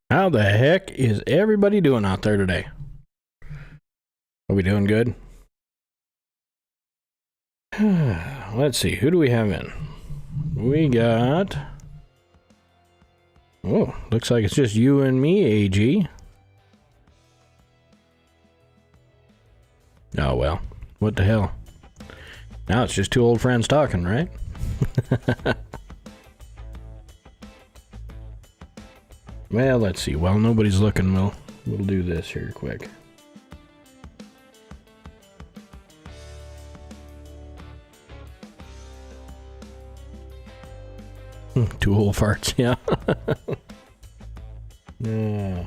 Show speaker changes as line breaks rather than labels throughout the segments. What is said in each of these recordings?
How the heck is everybody doing out there today? Are we doing good? Let's see, who do we have in? We got... Oh, looks like it's just you and me, AG. Oh well, what the hell? Now it's just two old friends talking, right? Well, let's see. While nobody's looking, we'll do this here quick. Two whole farts, yeah. Yeah.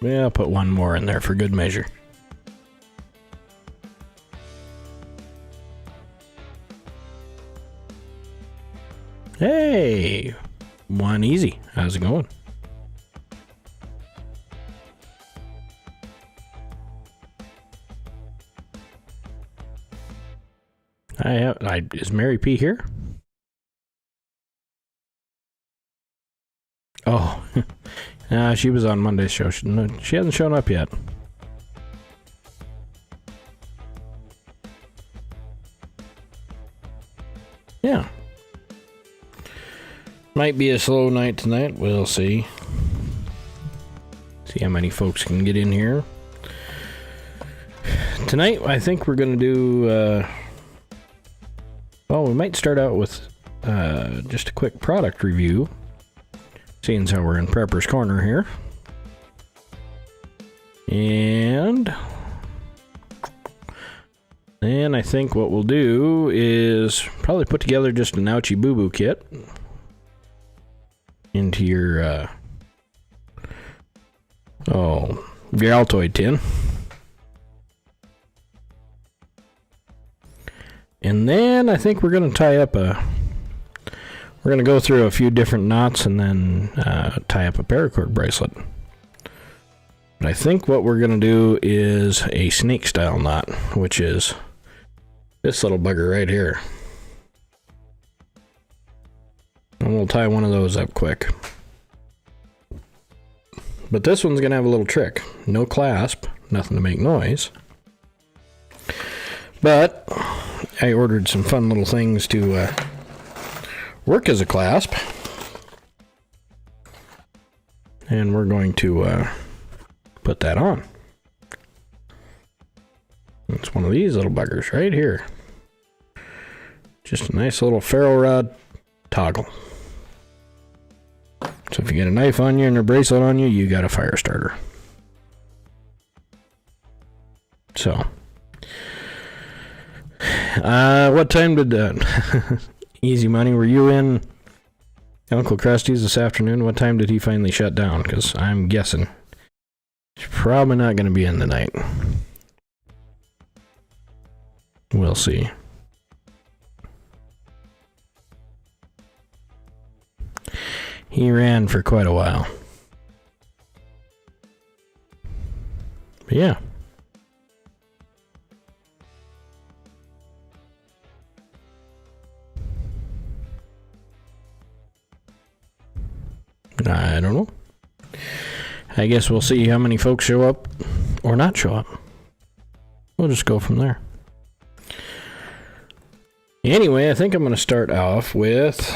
Yeah, I'll put one more in there for good measure. Hey! One easy. How's it going? Is Mary P here? Oh, she was on Monday's show. She hasn't shown up yet. Yeah. Might be a slow night tonight. We'll see. See how many folks can get in here. Tonight, I think we're going to do... well, we might start out with just a quick product review. Seeing as how we're in Prepper's Corner here. And then I think what we'll do is probably put together just an Ouchie Boo Boo kit into your Altoid tin. And then I think we're going to tie up we're going to go through a few different knots and then tie up a paracord bracelet. But I think what we're going to do is a snake style knot, which is this little bugger right here. And we'll tie one of those up quick. But this one's going to have a little trick. No clasp, nothing to make noise. But I ordered some fun little things to work as a clasp. And we're going to put that on. It's one of these little buggers right here. Just a nice little ferro rod toggle. So if you get a knife on you and a bracelet on you, you got a fire starter. So, what time did Easy Money, were you in Uncle Krusty's this afternoon? What time did he finally shut down? Because I'm guessing he's probably not going to be in the night. We'll see. He ran for quite a while. But yeah. I don't know. I guess we'll see how many folks show up or not show up. We'll just go from there. Anyway, I think I'm going to start off with...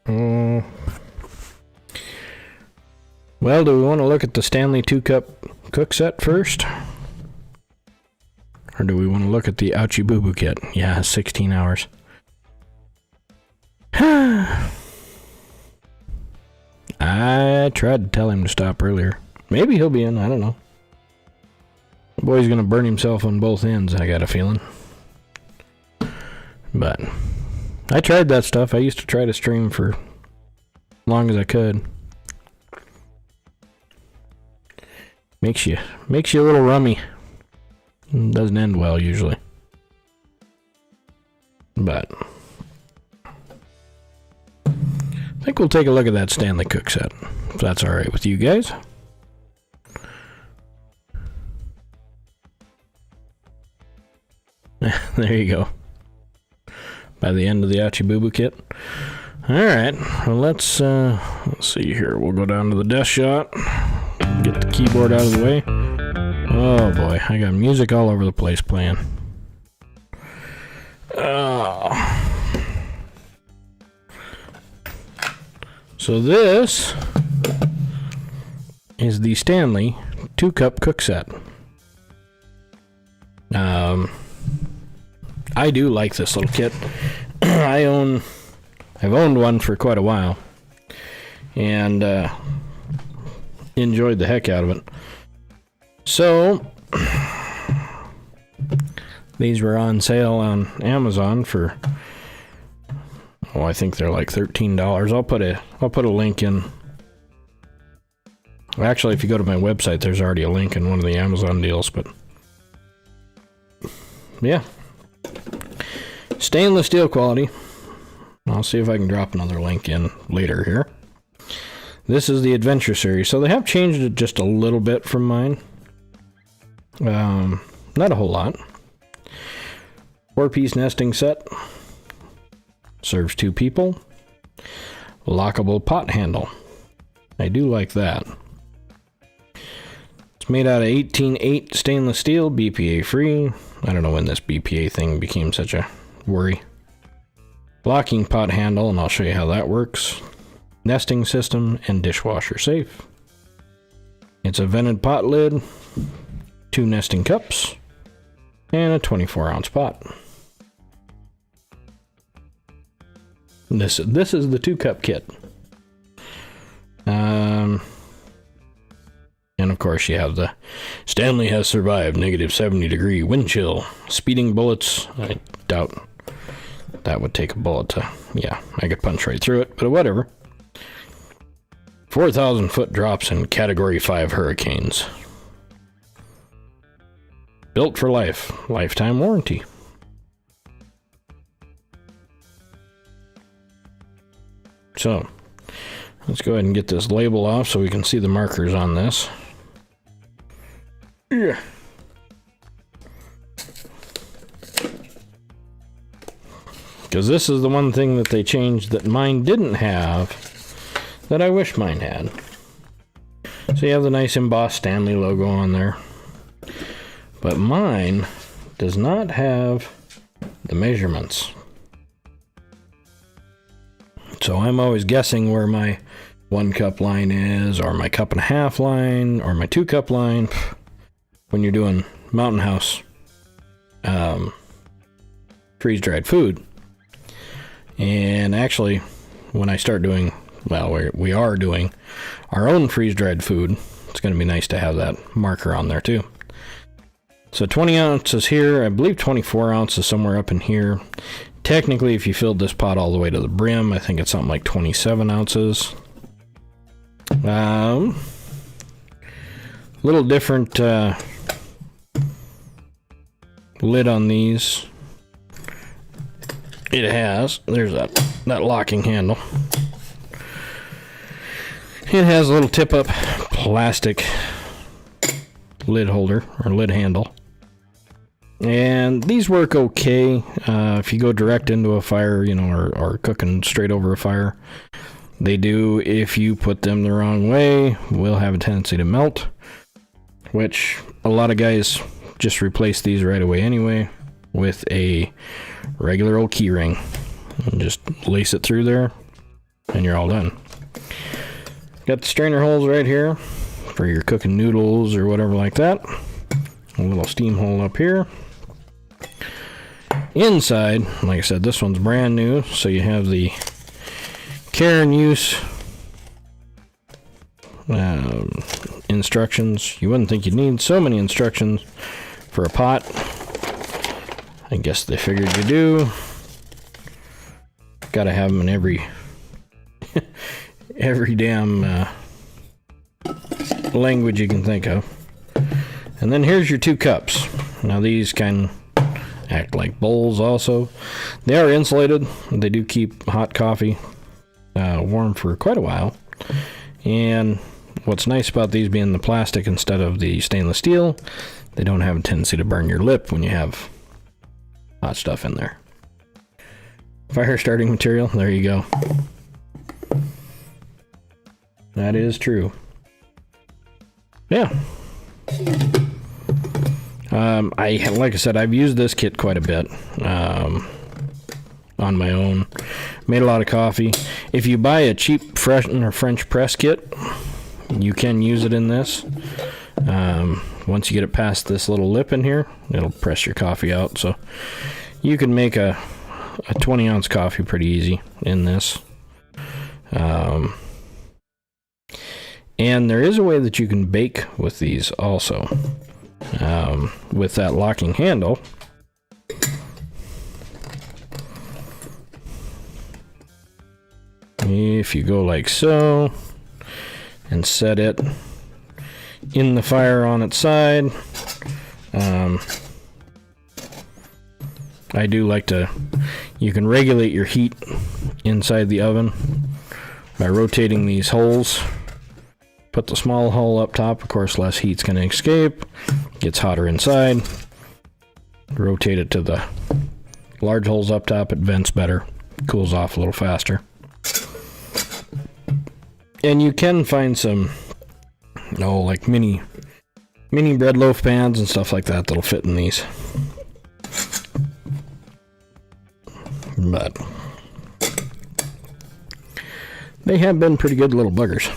well, do we want to look at the Stanley 2-cup cook set first? Or do we want to look at the Ouchie Boo Boo kit? Yeah, 16 hours. I tried to tell him to stop earlier. Maybe he'll be in, I don't know. The boy's gonna burn himself on both ends, I got a feeling. But I tried that stuff. I used to try to stream for as long as I could. Makes you a little rummy. Doesn't end well usually. But I think we'll take a look at that Stanley cook set, if that's alright with you guys. There you go. by the end of the Achibubu kit. Alright, well let's see here. We'll go down to the desk shot, get the keyboard out of the way. Oh boy, I got music all over the place playing. So this is the Stanley 2-cup cook set. I do like this little kit. I've owned one for quite a while, and enjoyed the heck out of it. So these were on sale on Amazon for, I think they're like $13. I'll put a link in. Actually, if you go to my website, there's already a link in one of the Amazon deals, but yeah. Stainless steel quality. I'll see if I can drop another link in later here. This is the Adventure Series, so they have changed it just a little bit from mine. Not a whole lot. 4-piece nesting set. Serves 2 people. Lockable pot handle. I do like that. It's made out of 18-8 stainless steel, BPA free. I don't know when this BPA thing became such a worry. Locking pot handle, and I'll show you how that works. Nesting system and dishwasher safe. It's a vented pot lid, 2 nesting cups, and a 24-ounce pot. This is the 2-cup kit. And of course you have the Stanley has survived negative 70-degree wind chill. Speeding bullets. I doubt that would take a bullet to, yeah, I could punch right through it, but whatever. 4,000-foot drops in Category 5 hurricanes. Built for life. Lifetime warranty. So, let's go ahead and get this label off so we can see the markers on this. Yeah. Because this is the one thing that they changed that mine didn't have, that I wish mine had. So you have the nice embossed Stanley logo on there. But mine does not have the measurements. So I'm always guessing where my 1-cup line is, or my 1.5-cup line, or my 2-cup line, when you're doing Mountain House freeze-dried food. And actually, when I start doing, well, we are doing our own freeze-dried food, it's going to be nice to have that marker on there too. So 20 ounces here, I believe 24 ounces somewhere up in here. Technically, if you filled this pot all the way to the brim, I think it's something like 27 ounces. Little different lid on these. It has, there's that locking handle. It has a little tip-up plastic lid holder, or lid handle. And these work okay if you go direct into a fire, you know, or cooking straight over a fire. They do, if you put them the wrong way, will have a tendency to melt, which a lot of guys just replace these right away anyway with a regular old key ring and just lace it through there and you're all done. Got the strainer holes right here for your cooking noodles or whatever like that. A little steam hole up here. Inside, like I said, this one's brand new, so you have the care and use instructions. You wouldn't think you'd need so many instructions for a pot. I guess they figured you do. Gotta have them in every damn language you can think of. And then here's your 2 cups. Now these can act like bowls also. They are insulated. They do keep hot coffee warm for quite a while. And what's nice about these being the plastic instead of the stainless steel, they don't have a tendency to burn your lip when you have hot stuff in there. Fire starting material. There you go. That is true. Yeah. Like I said, I've used this kit quite a bit on my own. Made a lot of coffee. If you buy a cheap French press kit, you can use it in this. Once you get it past this little lip in here, it'll press your coffee out. So you can make a 20-ounce coffee pretty easy in this. And there is a way that you can bake with these also. With that locking handle. If you go like so and set it in the fire on its side, I do like to, you can regulate your heat inside the oven by rotating these holes. Put the small hole up top, of course less heat's going to escape, gets hotter inside. Rotate it to the large holes up top, it vents better, cools off a little faster. And you can find some, like mini bread loaf pans and stuff like that that'll fit in these. But they have been pretty good little buggers.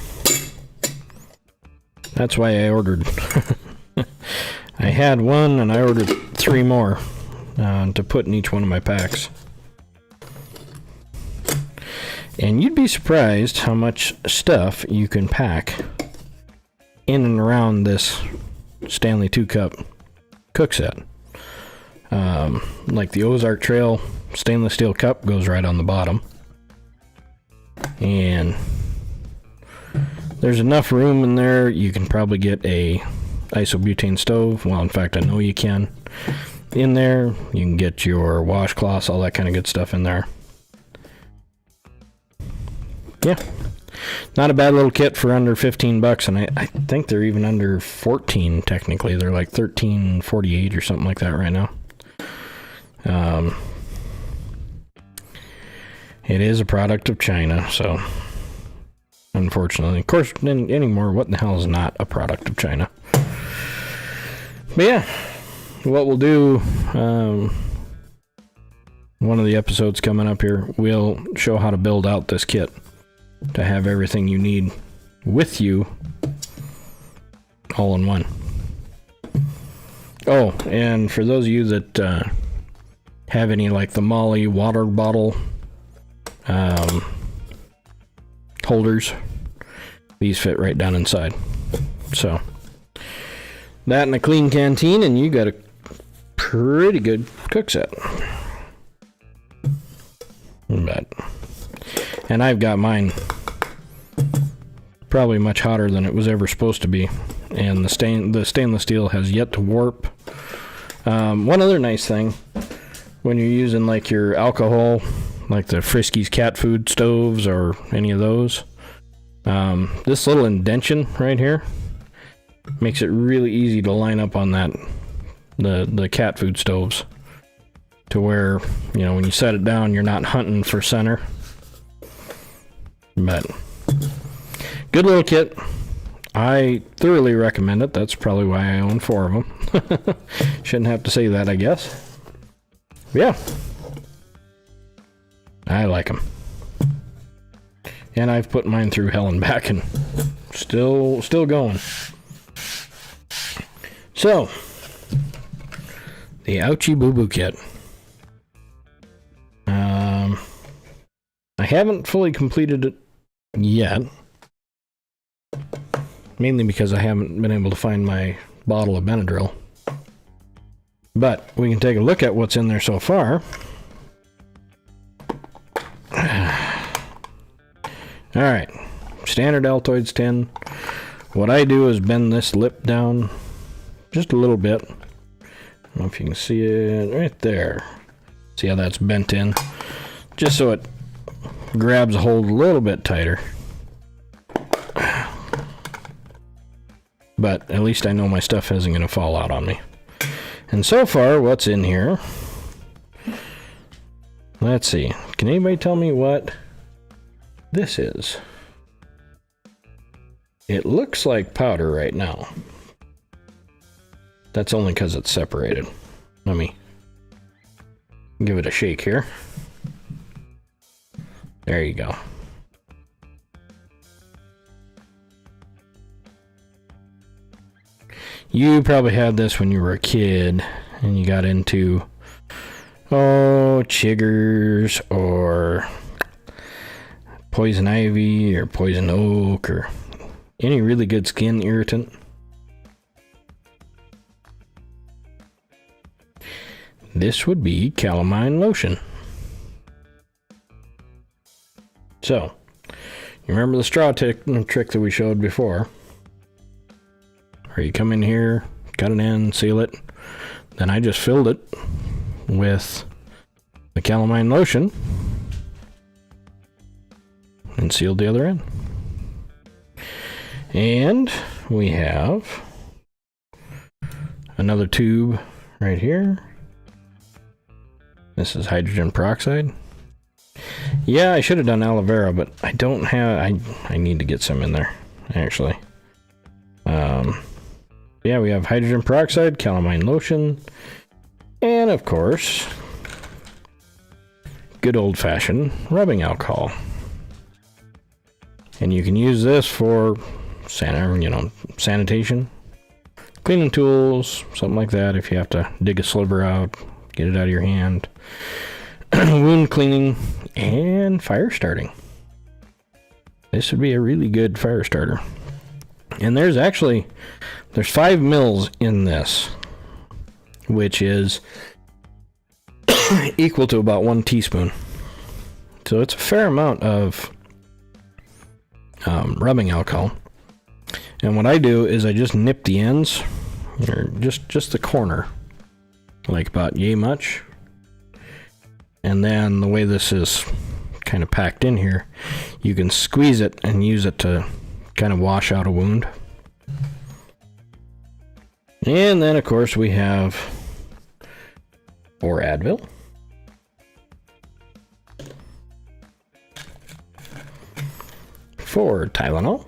That's why I ordered. I had one and I ordered 3 more to put in each one of my packs. And you'd be surprised how much stuff you can pack in and around this Stanley 2-cup cook set. Like the Ozark Trail stainless steel cup goes right on the bottom. And there's enough room in there, you can probably get a isobutane stove. Well, in fact, I know you can. In there, you can get your washcloths, all that kind of good stuff in there. Yeah, not a bad little kit for under $15, and I think they're even under 14 technically. They're like $13.48 or something like that right now. It is a product of China, so unfortunately, of course, anymore, what the hell is not a product of China? But yeah, what we'll do, one of the episodes coming up here, we'll show how to build out this kit to have everything you need with you all in one. Oh, and for those of you that have any like the Molly water bottle holders, these fit right down inside. So that and a clean canteen and you got a pretty good cook set. And I've got mine probably much hotter than it was ever supposed to be, and the stainless steel has yet to warp. One other nice thing, when you're using like your alcohol, like the Friskies cat food stoves or any of those, this little indention right here makes it really easy to line up on that the cat food stoves, to where, you know, when you set it down, you're not hunting for center. But good little kit. I thoroughly recommend it. That's probably why I own 4 of them. Shouldn't have to say that, I guess. But yeah, I like them. And I've put mine through hell and back and still going. So, the Ouchie Boo Boo kit. I haven't fully completed it yet, mainly because I haven't been able to find my bottle of Benadryl. But we can take a look at what's in there so far. Alright, standard Altoids tin. What I do is bend this lip down just a little bit. I don't know if you can see it right there. See how that's bent in? Just so it grabs a hold a little bit tighter. But at least I know my stuff isn't going to fall out on me. And so far, what's in here? Let's see. Can anybody tell me what this is? It looks like powder right now. That's only because it's separated. Let me give it a shake here. There you go. You probably had this when you were a kid and you got into, chiggers or poison ivy or poison oak or any really good skin irritant. This would be calamine lotion. So, you remember the straw trick that we showed before? Where you come in here, cut it in, seal it. Then I just filled it with the calamine lotion and sealed the other end. And we have another tube right here. This is hydrogen peroxide. Yeah, I should have done aloe vera, but I don't have, I need to get some in there, actually. Yeah, we have hydrogen peroxide, calamine lotion, and of course, good old-fashioned rubbing alcohol. And you can use this for sanitation, cleaning tools, something like that. If you have to dig a sliver out, get it out of your hand, wound cleaning, and fire starting. This would be a really good fire starter. And there's 5 mils in this, which is equal to about 1 teaspoon. So it's a fair amount of rubbing alcohol. And what I do is I just nip the ends, or just the corner, like about yay much. And then the way this is kind of packed in here, you can squeeze it and use it to kind of wash out a wound. And then of course we have 4 Advil, 4 Tylenol,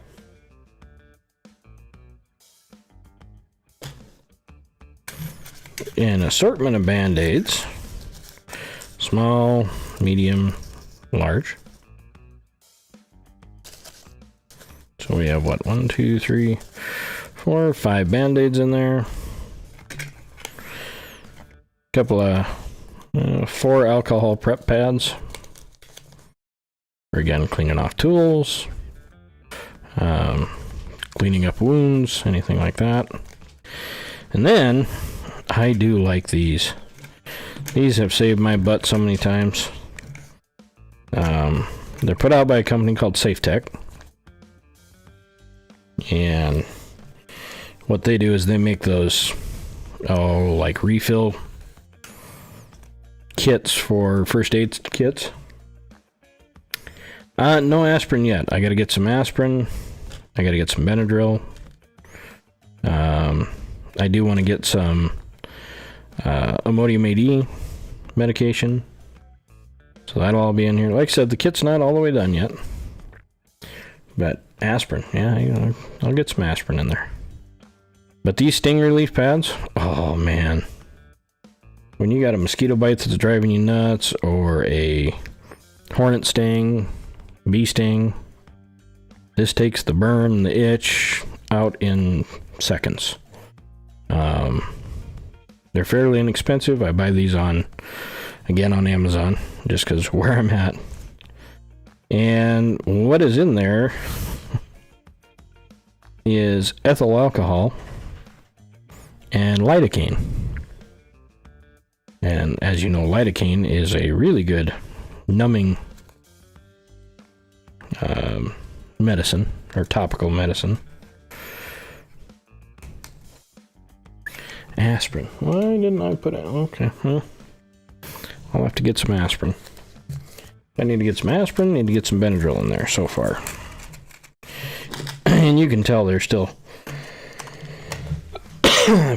an assortment of Band-Aids, small, medium, large. So we have 1, 2, 3, 4, 5 Band-Aids in there. Couple of 4 alcohol prep pads. Again, cleaning off tools, cleaning up wounds, anything like that. And then I do like these. These have saved my butt so many times. They're put out by a company called SafeTech. And what they do is they make those, like refill kits for first aid kits. No aspirin yet. I gotta get some aspirin. I gotta get some Benadryl. I do want to get some Imodium AD medication. So that'll all be in here. Like I said, the kit's not all the way done yet. But aspirin, yeah, I'll get some aspirin in there. But these sting relief pads, oh man. When you got a mosquito bite that's driving you nuts, or a hornet sting, bee sting, this takes the burn, the itch out in seconds. They're fairly inexpensive. I buy these on Amazon, just because where I'm at. And what is in there is ethyl alcohol and lidocaine. And as you know, lidocaine is a really good numbing medicine, or topical medicine. Aspirin. Why didn't I put it? Okay, well, I'll have to get some aspirin. I need to get some aspirin, need to get some Benadryl in there so far. And you can tell there's still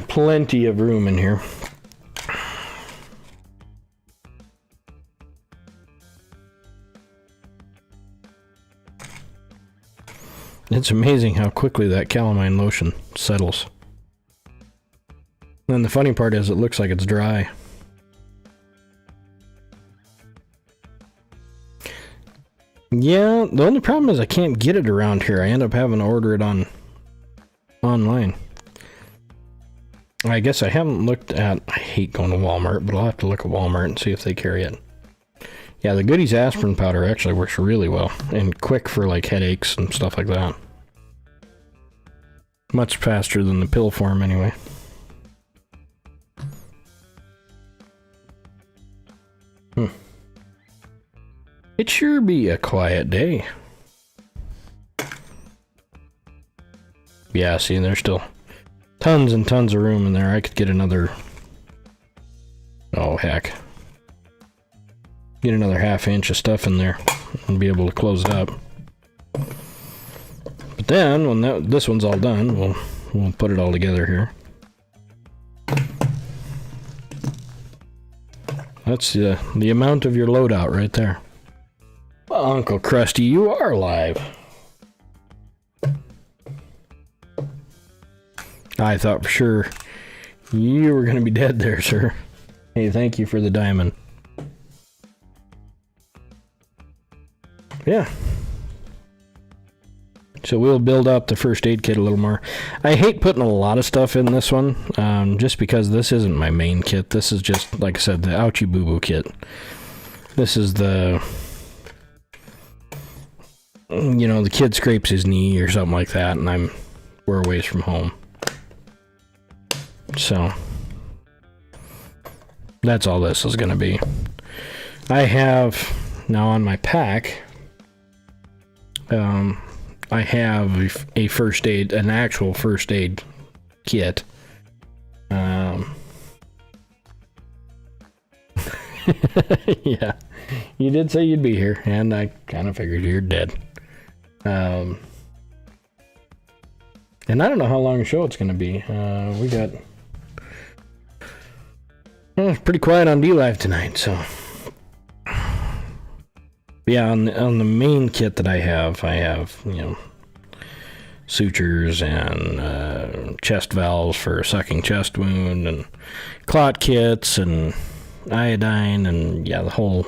plenty of room in here. It's amazing how quickly that calamine lotion settles. And the funny part is it looks like it's dry. Yeah, the only problem is I can't get it around here. I end up having to order it online. I guess I haven't looked at... I hate going to Walmart, but I'll have to look at Walmart and see if they carry it. Yeah, the Goodies aspirin powder actually works really well. And quick for like headaches and stuff like that. Much faster than the pill form anyway. It sure be a quiet day. Yeah, see, there's still tons and tons of room in there. I could get another... Oh, heck. Get another ½ inch of stuff in there and be able to close it up. But then, when this one's all done, we'll put it all together here. That's the amount of your loadout right there. Well, Uncle Krusty, you are alive. I thought for sure you were going to be dead there, sir. Hey, thank you for the diamond. Yeah. So we'll build up the first aid kit a little more. I hate putting a lot of stuff in this one, just because this isn't my main kit. This is just, like I said, the Ouchie Boo Boo kit. This is the... You know, the kid scrapes his knee or something like that, and we're a ways from home. So, that's all this is going to be. I have, now on my pack, I have a first aid, an actual first aid kit. Yeah, you did say you'd be here, and I kind of figured you're dead. And I don't know how long a show it's going to be. We got... Well, it's pretty quiet on D-Live tonight, so... Yeah, on the main kit that I have, you know, sutures and chest valves for a sucking chest wound, and clot kits, and iodine, and yeah, the whole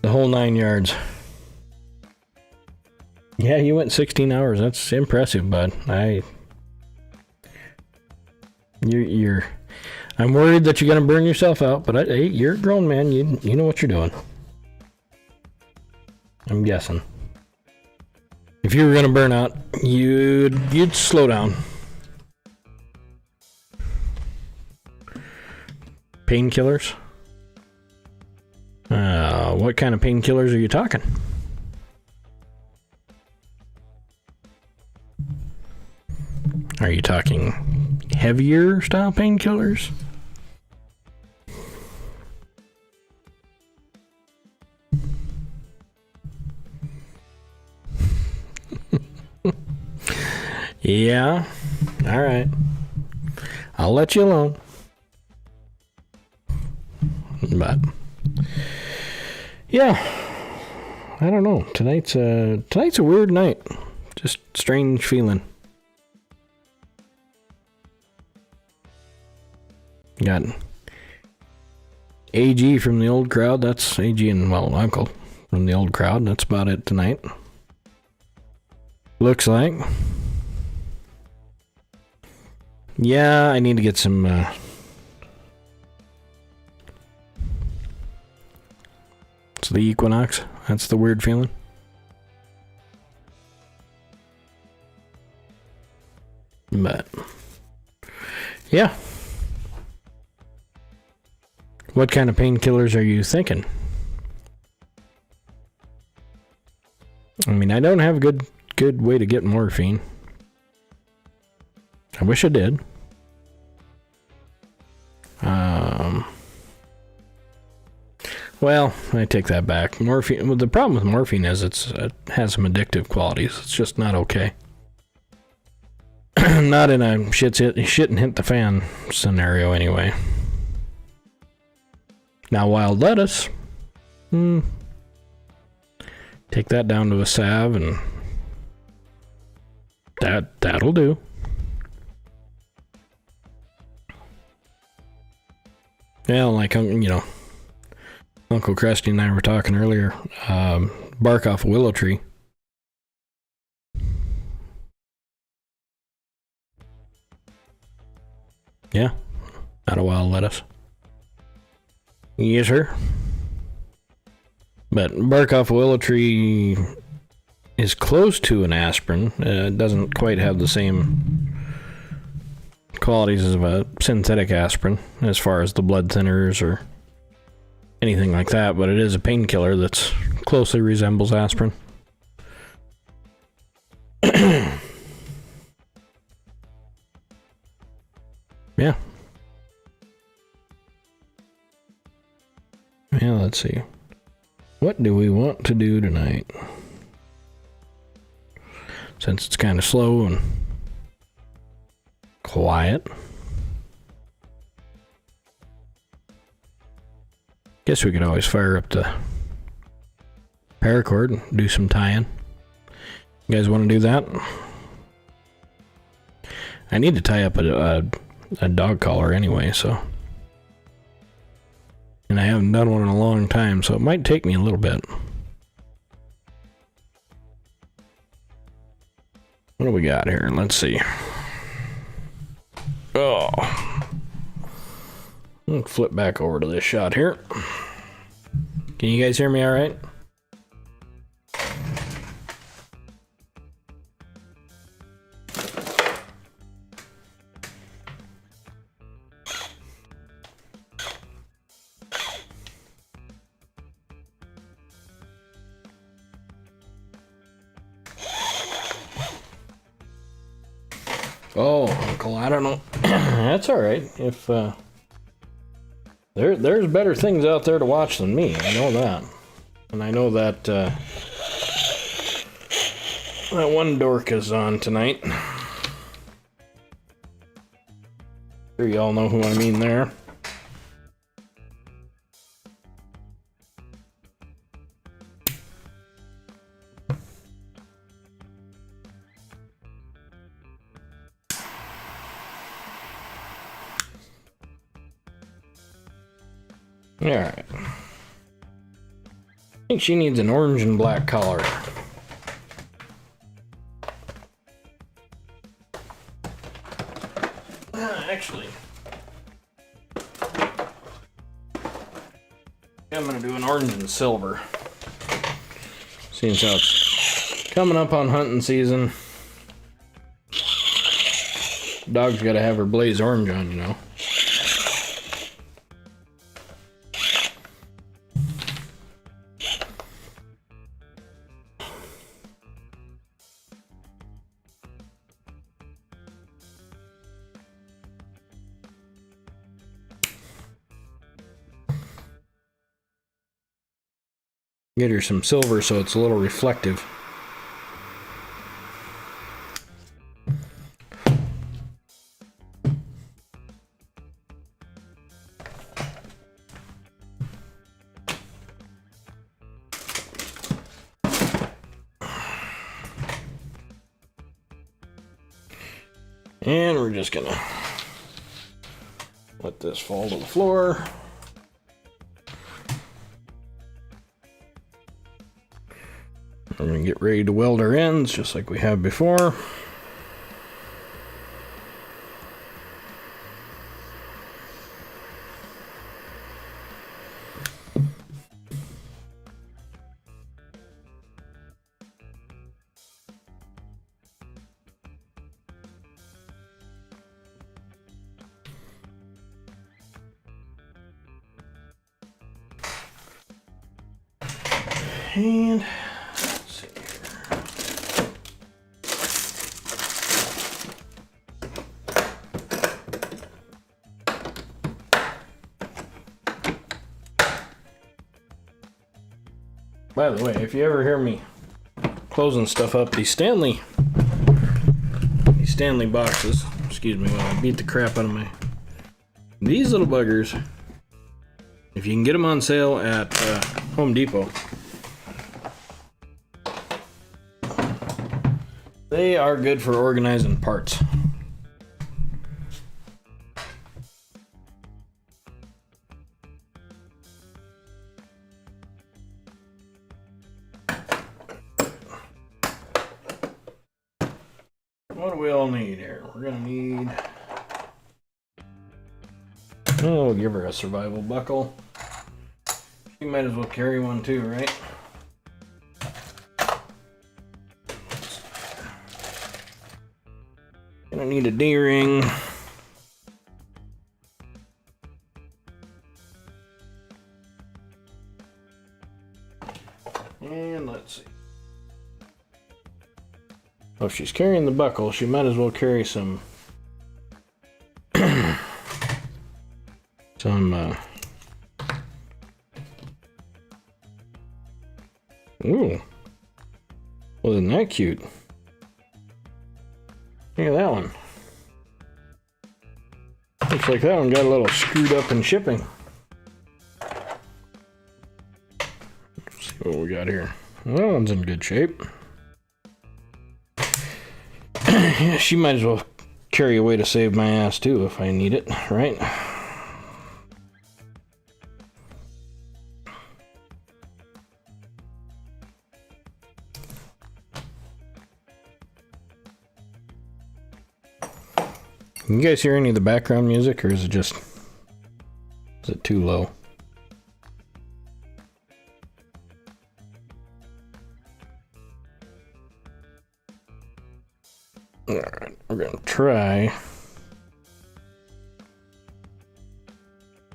9 yards. Yeah, you went 16 hours. That's impressive, bud. I'm worried that you're gonna burn yourself out, but hey, you're a grown man. You know what you're doing. I'm guessing. If you were gonna burn out, you'd slow down. Painkillers? What kind of painkillers are you talking? Are you talking heavier style painkillers? Yeah. All right. I'll let you alone. But yeah, I don't know. Tonight's a weird night. Just strange feeling. Got AG from the old crowd. That's AG and, well, Uncle from the old crowd. That's about it tonight. Looks like. Yeah, I need to get some... It's the equinox. That's the weird feeling. But... yeah. What kind of painkillers are you thinking? I mean, I don't have a good way to get morphine. I wish I did. Well, I take that back. Morphine. Well, the problem with morphine is it has some addictive qualities. It's just not okay. Not in a shit and hit the fan scenario, anyway. Now, wild lettuce. Take that down to a salve and That'll do. Yeah, like Uncle Krusty and I were talking earlier. Bark off a willow tree. Yeah, not a wild lettuce. Yes, sir. But bark off a willow tree is close to an aspirin. It doesn't quite have the same qualities of a synthetic aspirin as far as the blood thinners or anything like that, but it is a painkiller that's closely resembles aspirin. Yeah. Yeah, let's see. What do we want to do tonight? Since it's kind of slow and quiet. Guess we could always fire up the paracord and do some tie-in. You guys want to do that? I need to tie up a dog collar anyway, so. And I haven't done one in a long time, so it might take me a little bit. What do we got here? Let's see. Oh. I'll flip back over to this shot here. Can you guys hear me all right? Oh, Uncle, I don't know. That's all right. If there's better things out there to watch than me, I know that, and I know that that one dork is on tonight. Sure, y'all know who I mean there. Alright. I think she needs an orange and black collar. Actually, I'm gonna do an orange and silver. Seeing as how it's coming up on hunting season. Dog's gotta have her blaze orange on, you know. Get her some silver so it's a little reflective. And we're just gonna let this fall to the floor. We're going to get ready to weld our ends just like we have before. And by the way, if you ever hear me closing stuff up, these Stanley boxes, excuse me while I beat the crap out of these little buggers, if you can get them on sale at Home Depot, They are good for organizing parts. What do we all need here? We're gonna need... Oh, we'll give her a survival buckle. She might as well carry one too, right? Gonna need a D-ring. And let's see. Well, if she's carrying the buckle, she might as well carry some ooh. Well, isn't that cute? Look at that one. Looks like that one got a little screwed up in shipping. Let's see what we got here. Well, that one's in good shape. Yeah, she might as well carry away to save my ass too if I need it, right? Can you guys hear any of the background music, or is it too low? Alright, we're gonna try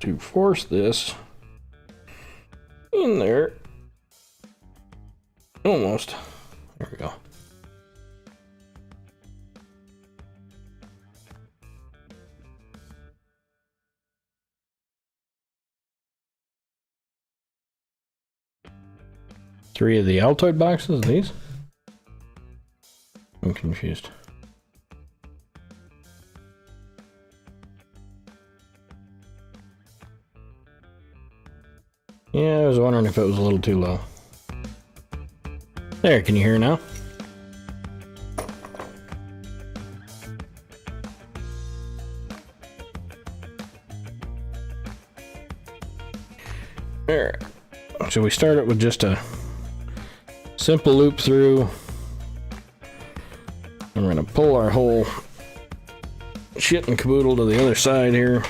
to force this in there. Almost. There we go. Three of the Altoid boxes, these? I'm confused. Yeah, I was wondering if it was a little too low. There, can you hear now? Alright, so we start it with just a simple loop through. And we're going to pull our whole shit and caboodle to the other side here.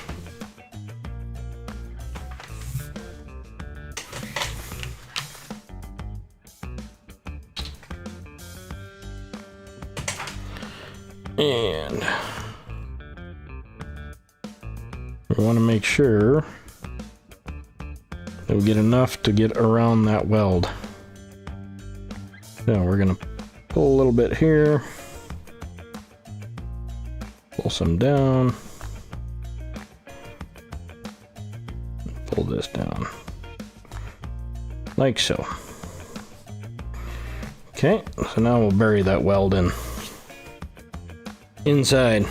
And we want to make sure that we get enough to get around that weld. So we're going to pull a little bit here, pull some down, pull this down, like so. Okay, so now we'll bury that weld in inside.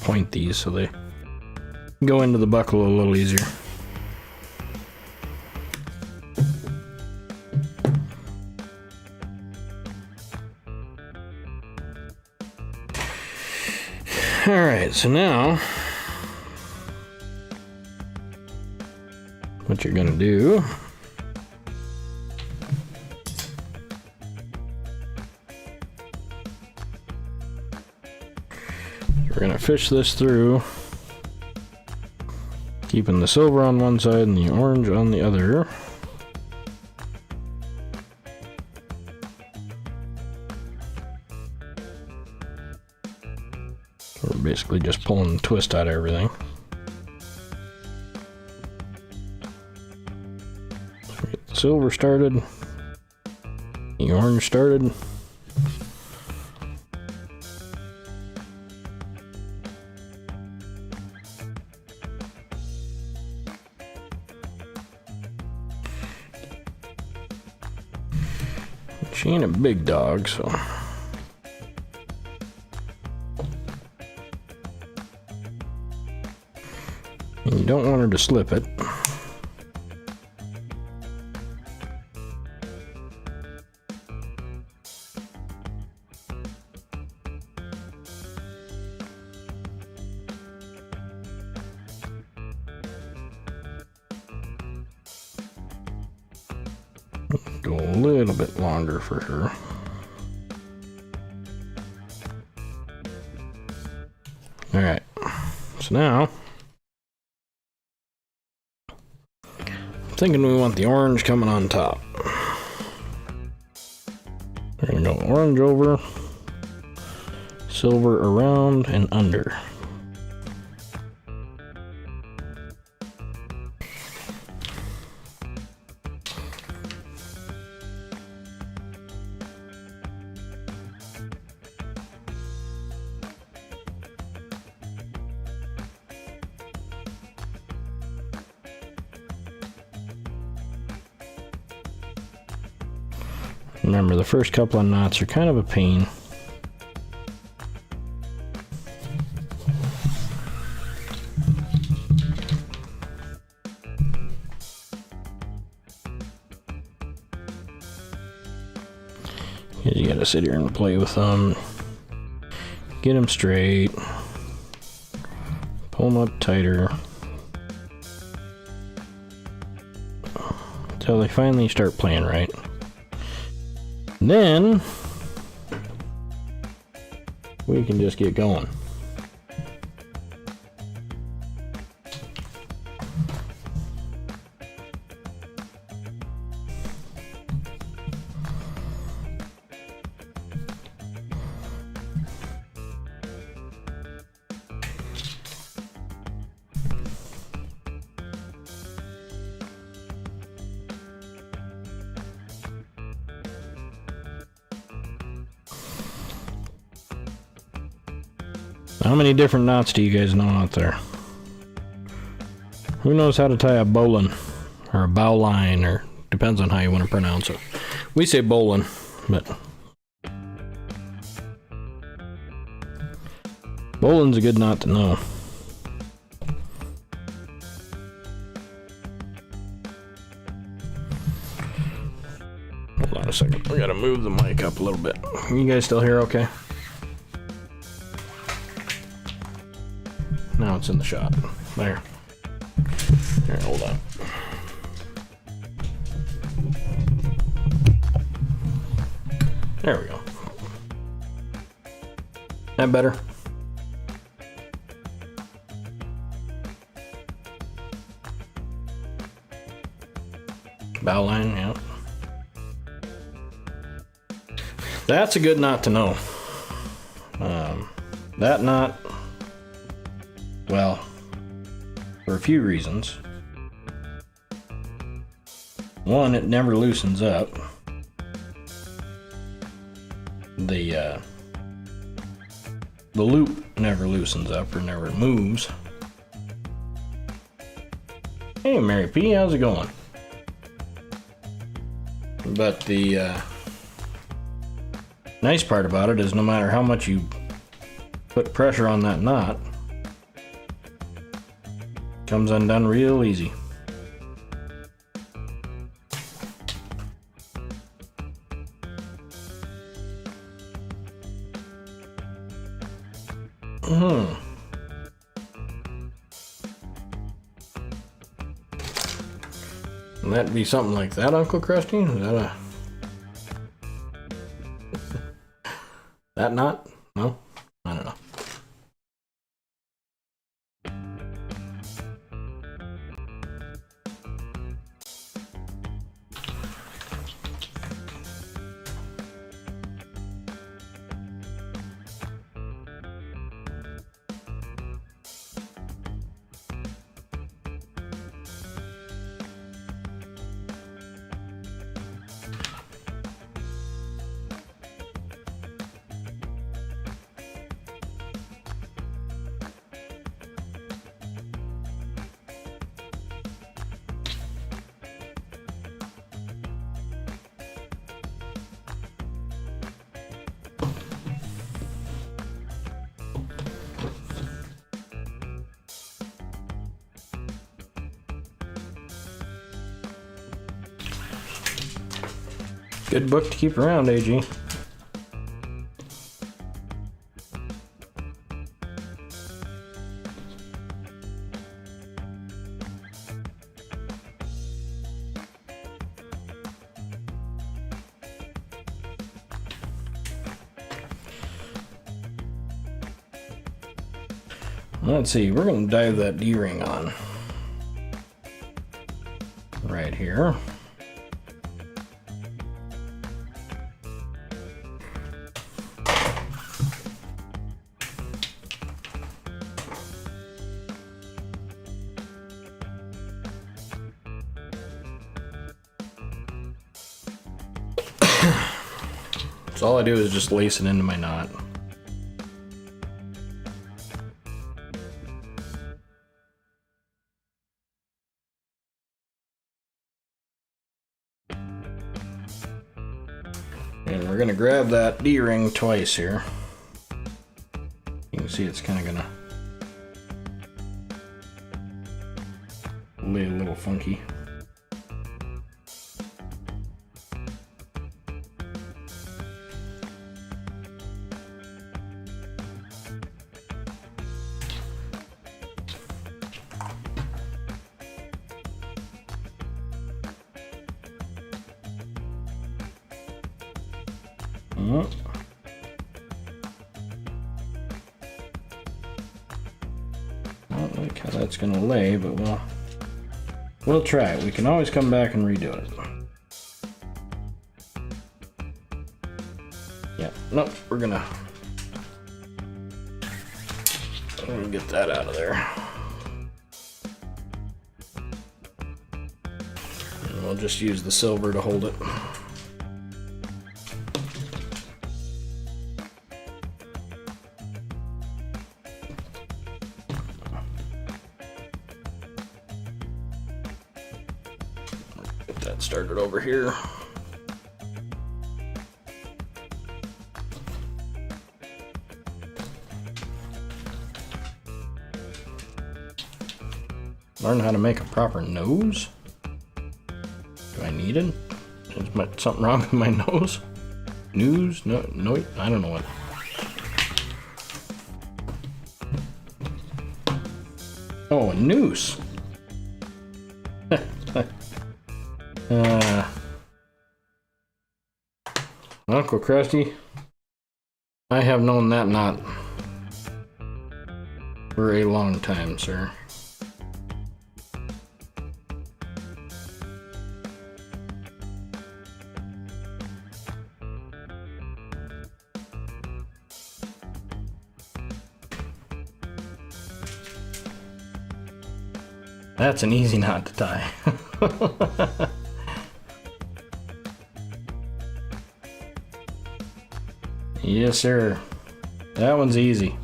Point these so they go into the buckle a little easier. Alright, so now what you're gonna do we're gonna fish this through, keeping the silver on one side and the orange on the other. We're basically just pulling the twist out of everything. So we get the silver started, the orange started. She ain't a big dog, so. And you don't want her to slip it. Go a little bit longer for her. All right, so now I'm thinking we want the orange coming on top. We're gonna go orange over, silver around and under. Remember, the first couple of knots are kind of a pain. You gotta sit here and play with them, get them straight, pull them up tighter, until they finally start playing right. Then we can just get going. How many different knots do you guys know out there? Who knows how to tie a bowline or a bowline, or depends on how you want to pronounce it. We say bowline, but bowline's a good knot to know. Hold on a second. We gotta move the mic up a little bit. You guys still here okay? Now it's in the shot. There. Here, hold on. There we go. That better? Bow line, yeah. That's a good knot to know. That knot, well, for a few reasons. One, it never loosens up. The loop never loosens up or never moves. Hey, Mary P, how's it going? But the nice part about it is no matter how much you put pressure on that knot, it comes undone real easy. And that'd be something like that, Uncle Krusty? Is that a... that knot? No? I don't know. Good book to keep around, AG. Let's see, we're going to dive that D-ring on right here. So all I do is just lace it into my knot. And we're gonna grab that D-ring twice here. You can see it's kind of gonna lay a little funky. I don't like how that's going to lay, but we'll try it. We can always come back and redo it. Yeah, nope, we're gonna get that out of there. And we'll just use the silver to hold it. That started over here. Learn how to make a proper nose? Do I need it? Is something wrong with my nose? News? No, I don't know what. Oh, a noose. Uncle Krusty, I have known that knot for a long time, sir. That's an easy knot to tie. Yes, sir. That one's easy.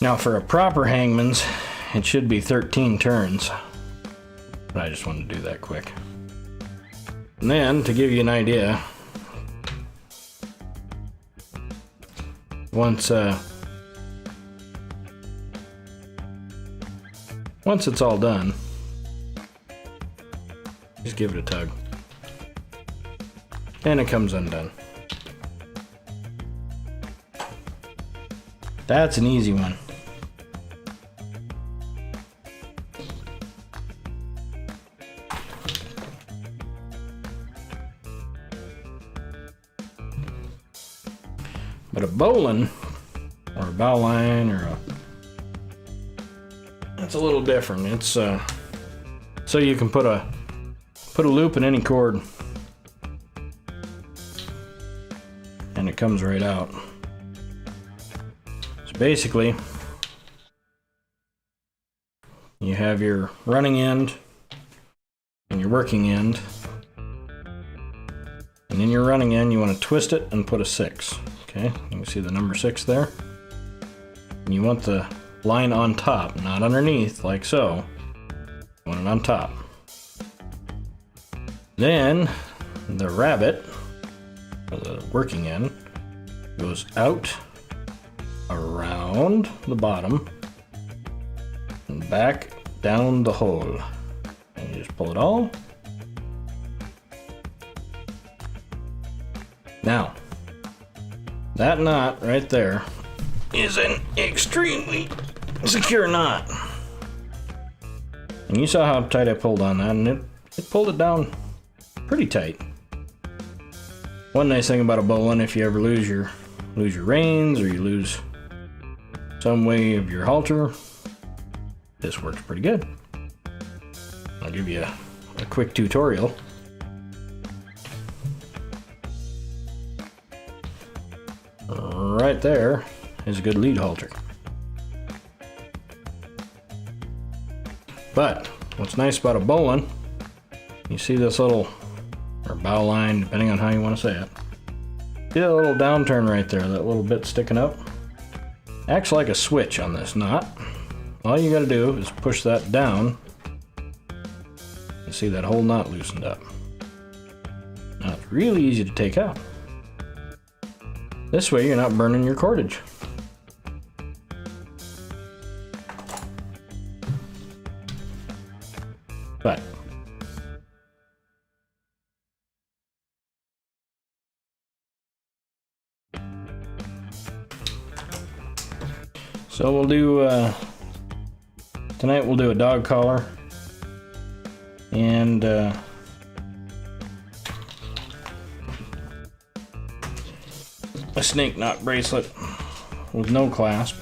Now for a proper hangman's, it should be 13 turns. But I just wanted to do that quick. And then, to give you an idea, once it's all done, just give it a tug. And it comes undone. That's an easy one. But a bowline, or a bowline, or it's a little different. It's so you can put a loop in any cord, and it comes right out. So basically, you have your running end and your working end, and in your running end, you want to twist it and put a 6. Okay, you can see the number 6 there. And you want the line on top, not underneath, like so. You want it on top. Then, the rabbit, the working end, goes out, around the bottom, and back down the hole. And you just pull it all. Now, that knot right there is an extremely secure knot. And you saw how tight I pulled on that, and it pulled it down pretty tight. One nice thing about a bowline, if you ever lose your reins or you lose some way of your halter, this works pretty good. I'll give you a quick tutorial. Right there is a good lead halter. But what's nice about a bowline, you see this little, or bow line, depending on how you want to say it. See that little downturn right there, that little bit sticking up? Acts like a switch on this knot. All you gotta do is push that down. You see that whole knot loosened up. Now it's really easy to take out. This way you're not burning your cordage. But so we'll do tonight we'll do a dog collar and a snake knot bracelet with no clasp.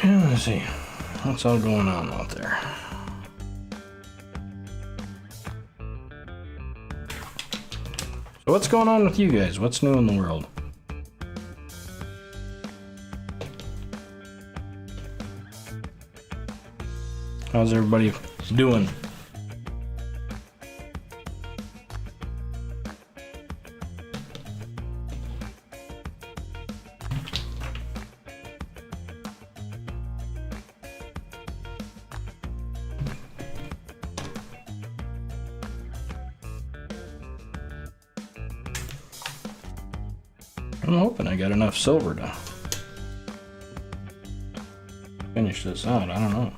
Yeah, let's see what's all going on out there. So what's going on with you guys? What's new in the world? How's everybody doing? I'm hoping I got enough silver to finish this out. I don't know.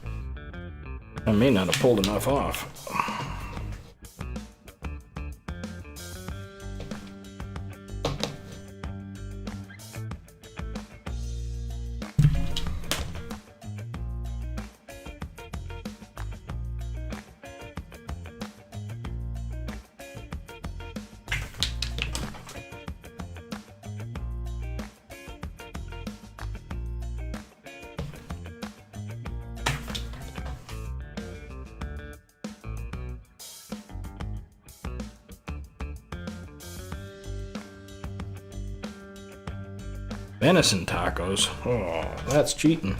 I may not have pulled enough off. Venison tacos? Oh, that's cheating.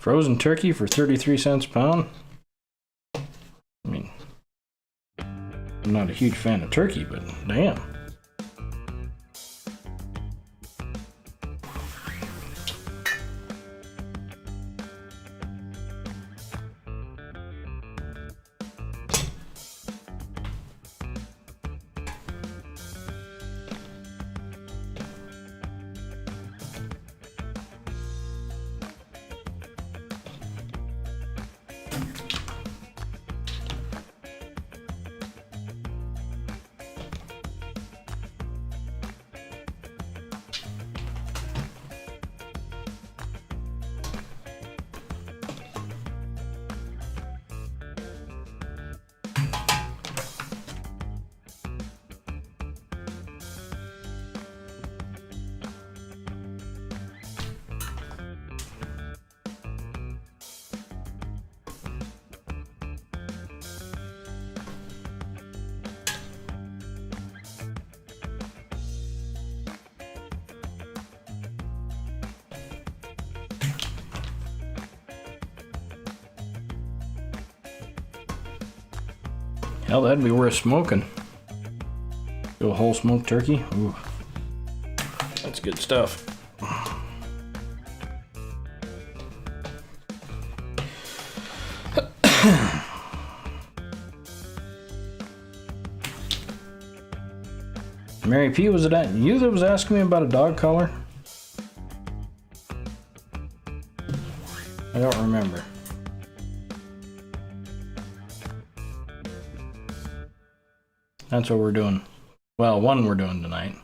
Frozen turkey for 33 cents a pound. I mean, I'm not a huge fan of turkey, but damn. Hell, that'd be worth smoking. Do a whole smoked turkey. Ooh, that's good stuff. Mary P, was it you that was asking me about a dog collar? I don't remember. That's what we're doing. Well, one we're doing tonight.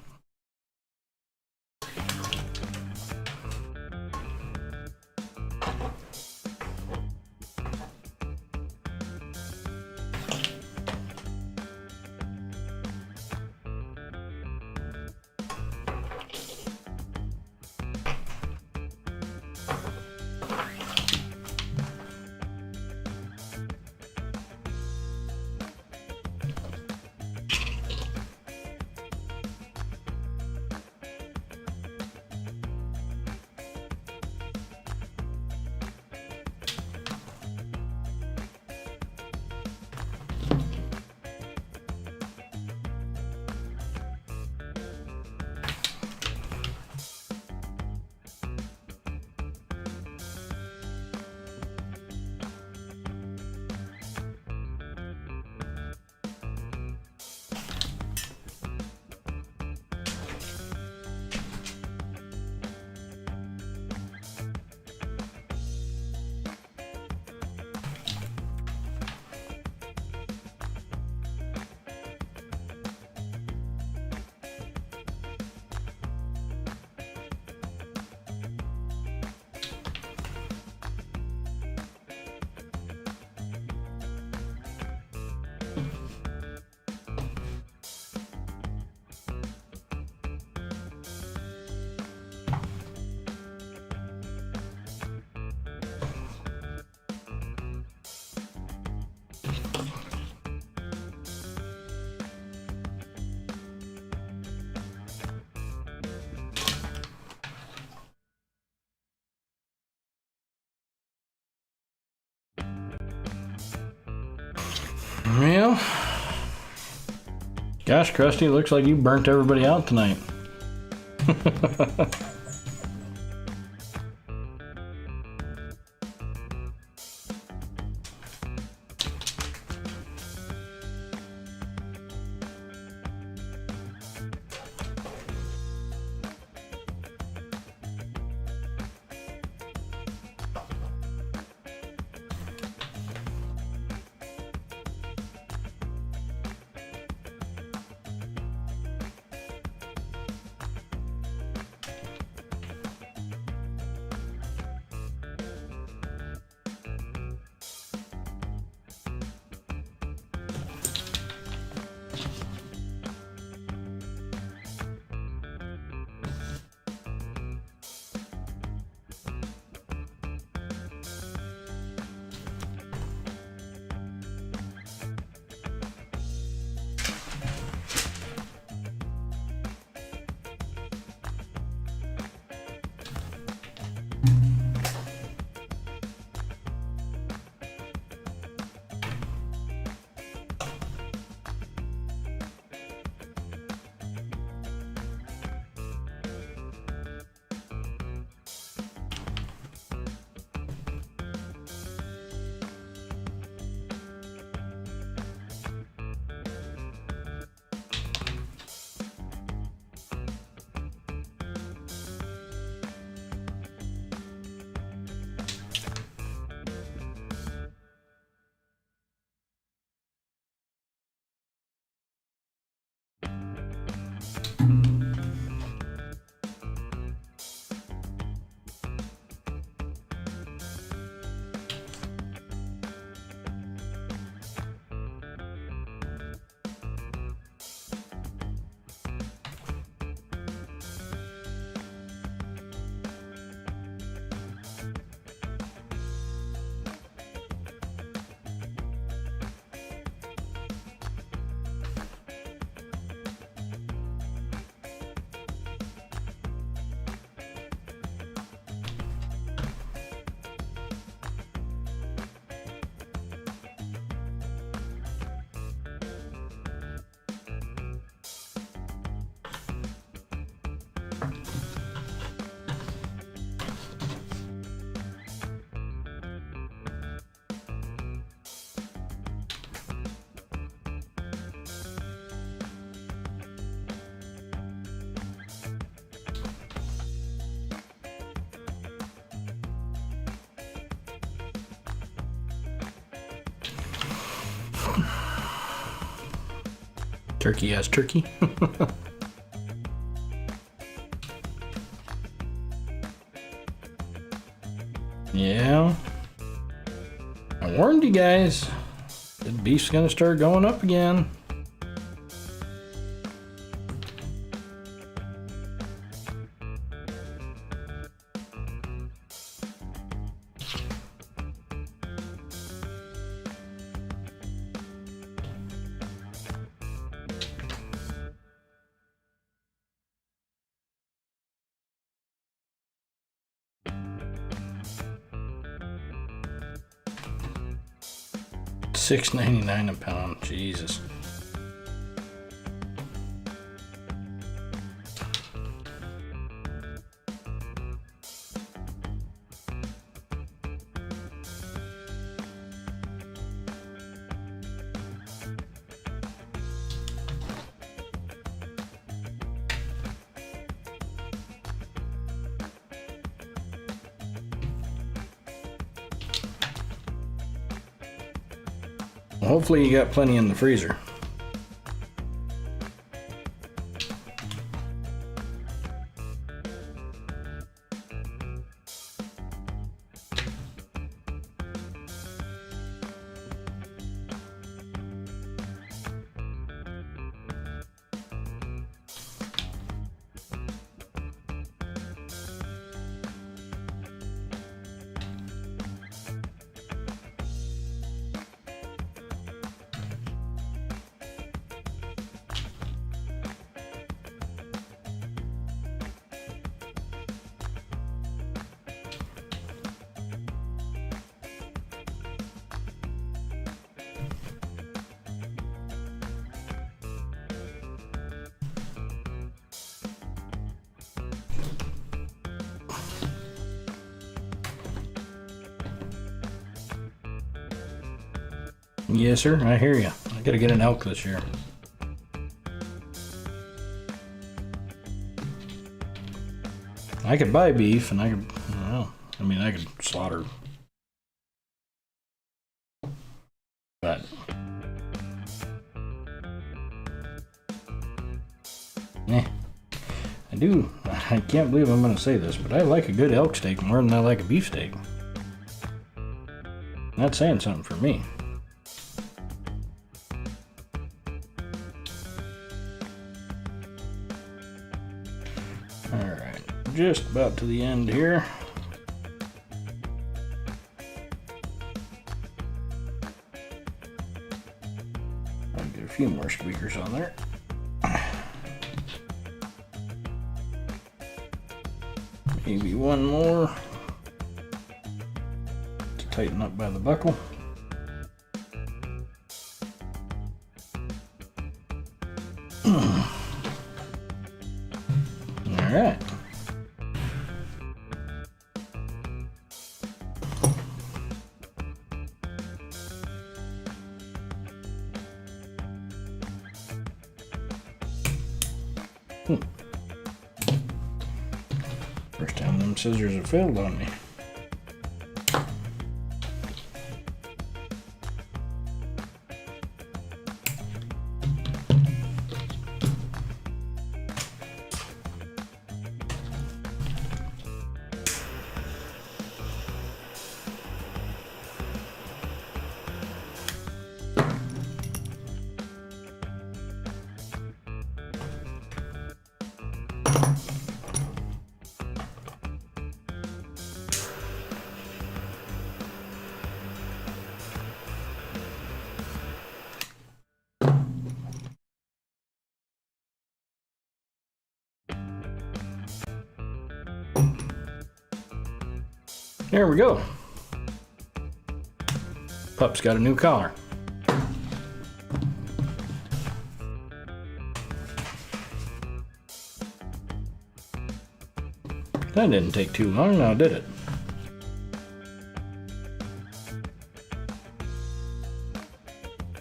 Well, gosh, Krusty, looks like you burnt everybody out tonight. Turkey as turkey. Yeah. I warned you guys. The beef's gonna start going up again. $6.99 a pound. Jesus. Hopefully you got plenty in the freezer. Yes, sir. I hear you. I gotta get an elk this year. I could buy beef, and I could, well, I mean, I could slaughter. But I can't believe I'm gonna say this, but I like a good elk steak more than I like a beef steak. That's saying something for me. Alright, just about to the end here. I'll get a few more squeakers on there. Maybe one more to tighten up by the buckle. All right. First time them scissors have failed on me. There we go. Pup's got a new collar. That didn't take too long now, did it?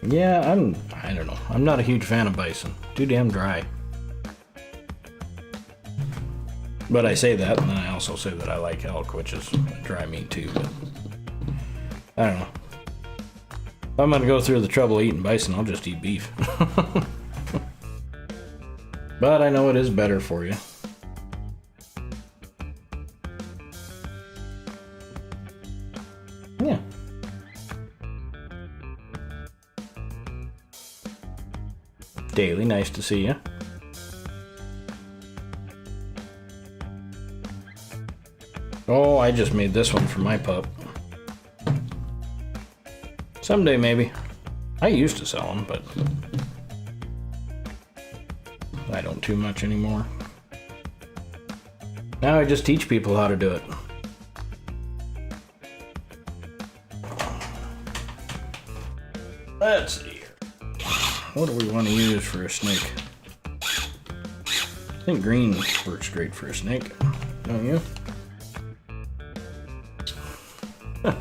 Yeah, I don't know. I'm not a huge fan of bison. Too damn dry. But I say that, and then I also say that I like elk, which is dry meat too, but I don't know. If I'm gonna go through the trouble of eating bison, I'll just eat beef. But I know it is better for you. Yeah. Daily, nice to see you. Oh, I just made this one for my pup. Someday, maybe. I used to sell them, but I don't too much anymore. Now I just teach people how to do it. Let's see here. What do we want to use for a snake? I think green works great for a snake, don't you? Huh.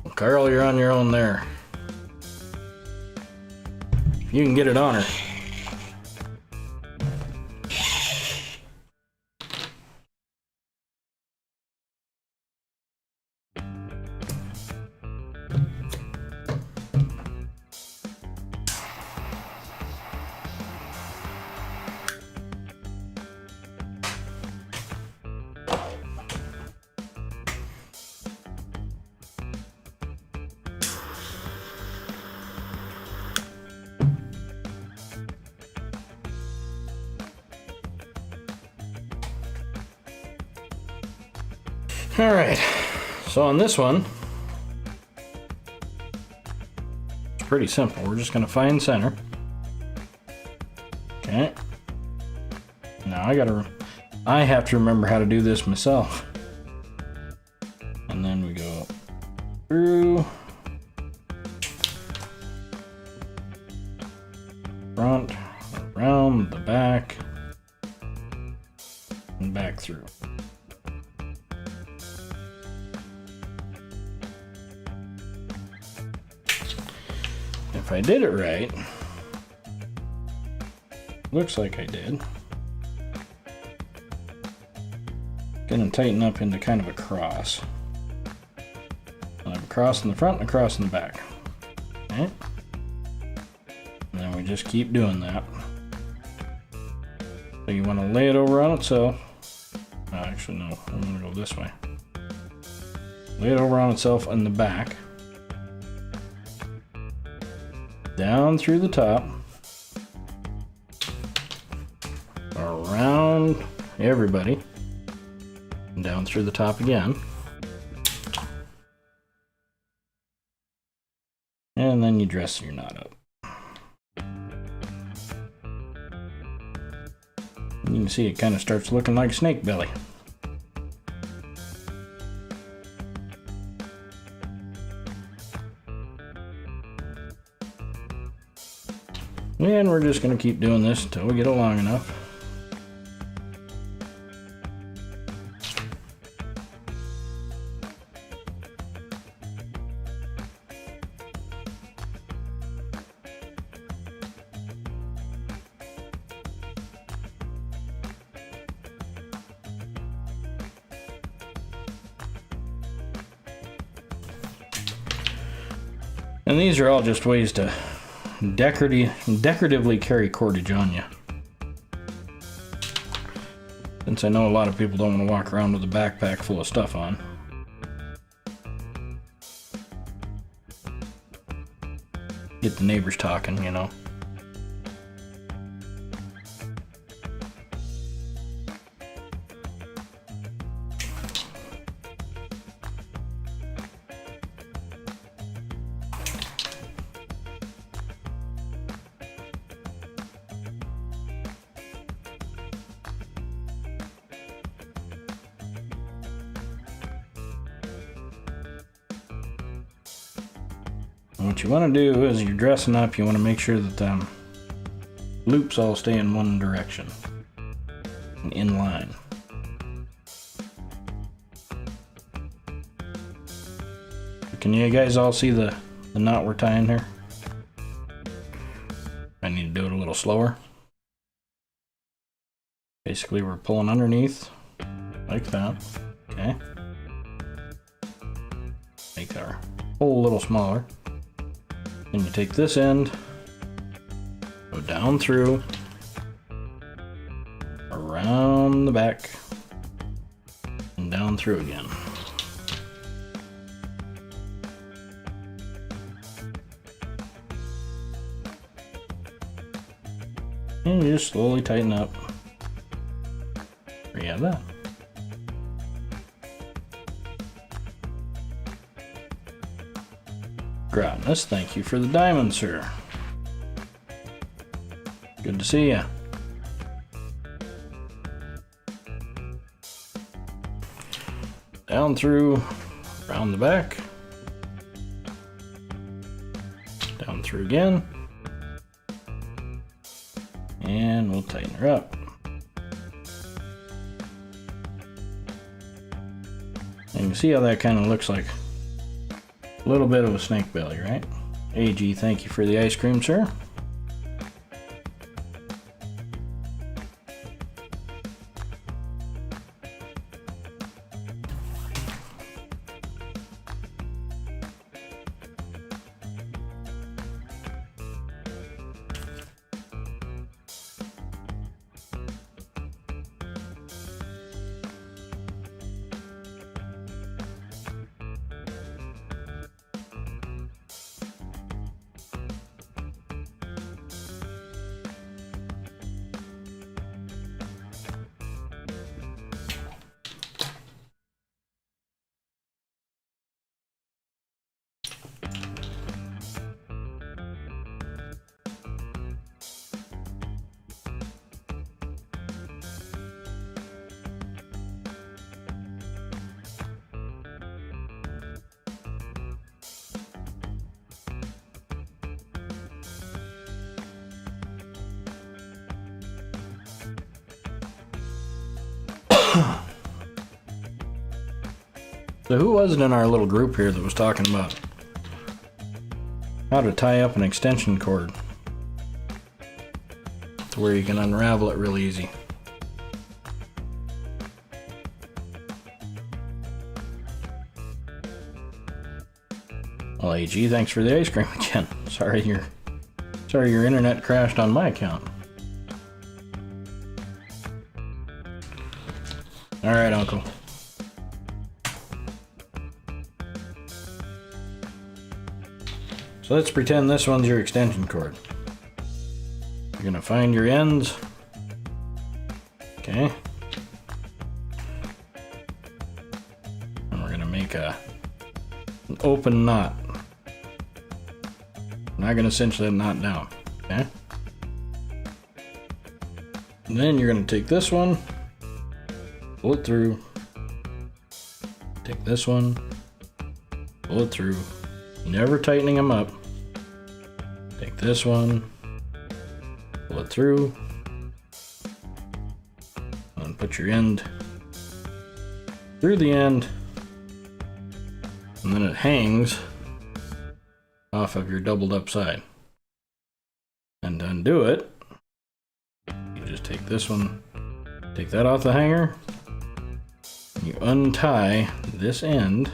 Well, Carl, you're on your own there. You can get it on her. All right, so on this one, it's pretty simple. We're just gonna find center. Okay. Now I have to remember how to do this myself. And then we go through, front, around the back, and back through. If I did it right, looks like I did. Gonna tighten up into kind of a cross. I'll have a cross in the front and a cross in the back. Okay. And then we just keep doing that. So you want to lay it over on itself. Oh, actually, no, I'm gonna go this way. Lay it over on itself in the back. Down through the top, around everybody, and down through the top again. And then you dress your knot up. You can see it kind of starts looking like snake belly. And we're just going to keep doing this until we get it long enough. And these are all just ways to decoratively carry cordage on you. Since I know a lot of people don't want to walk around with a backpack full of stuff on. Get the neighbors talking, you know. What you want to do as you're dressing up, you want to make sure that the loops all stay in one direction, and in line. Can you guys all see the knot we're tying here? I need to do it a little slower. Basically, we're pulling underneath, like that, okay? Make our hole a little smaller. Then you take this end, go down through, around the back, and down through again. And you just slowly tighten up. There you have that. Groundness, thank you for the diamond, sir. Good to see ya. Down through, around the back. Down through again. And we'll tighten her up. And you can see how that kind of looks like a little bit of a snake belly, right? AG, thank you for the ice cream, sir. So who was it in our little group here that was talking about how to tie up an extension cord to where you can unravel it real easy? Well, AG, thanks for the ice cream again. Sorry your internet crashed on my account. All right, Uncle. So let's pretend this one's your extension cord. You're gonna find your ends. Okay. And we're gonna make an open knot. I'm not gonna cinch that knot down. Okay. And then you're gonna take this one, pull it through. Take this one, pull it through. Never tightening them up. Take this one, pull it through, and put your end through the end, and then it hangs off of your doubled up side. And to undo it, you just take this one, take that off the hanger, and you untie this end.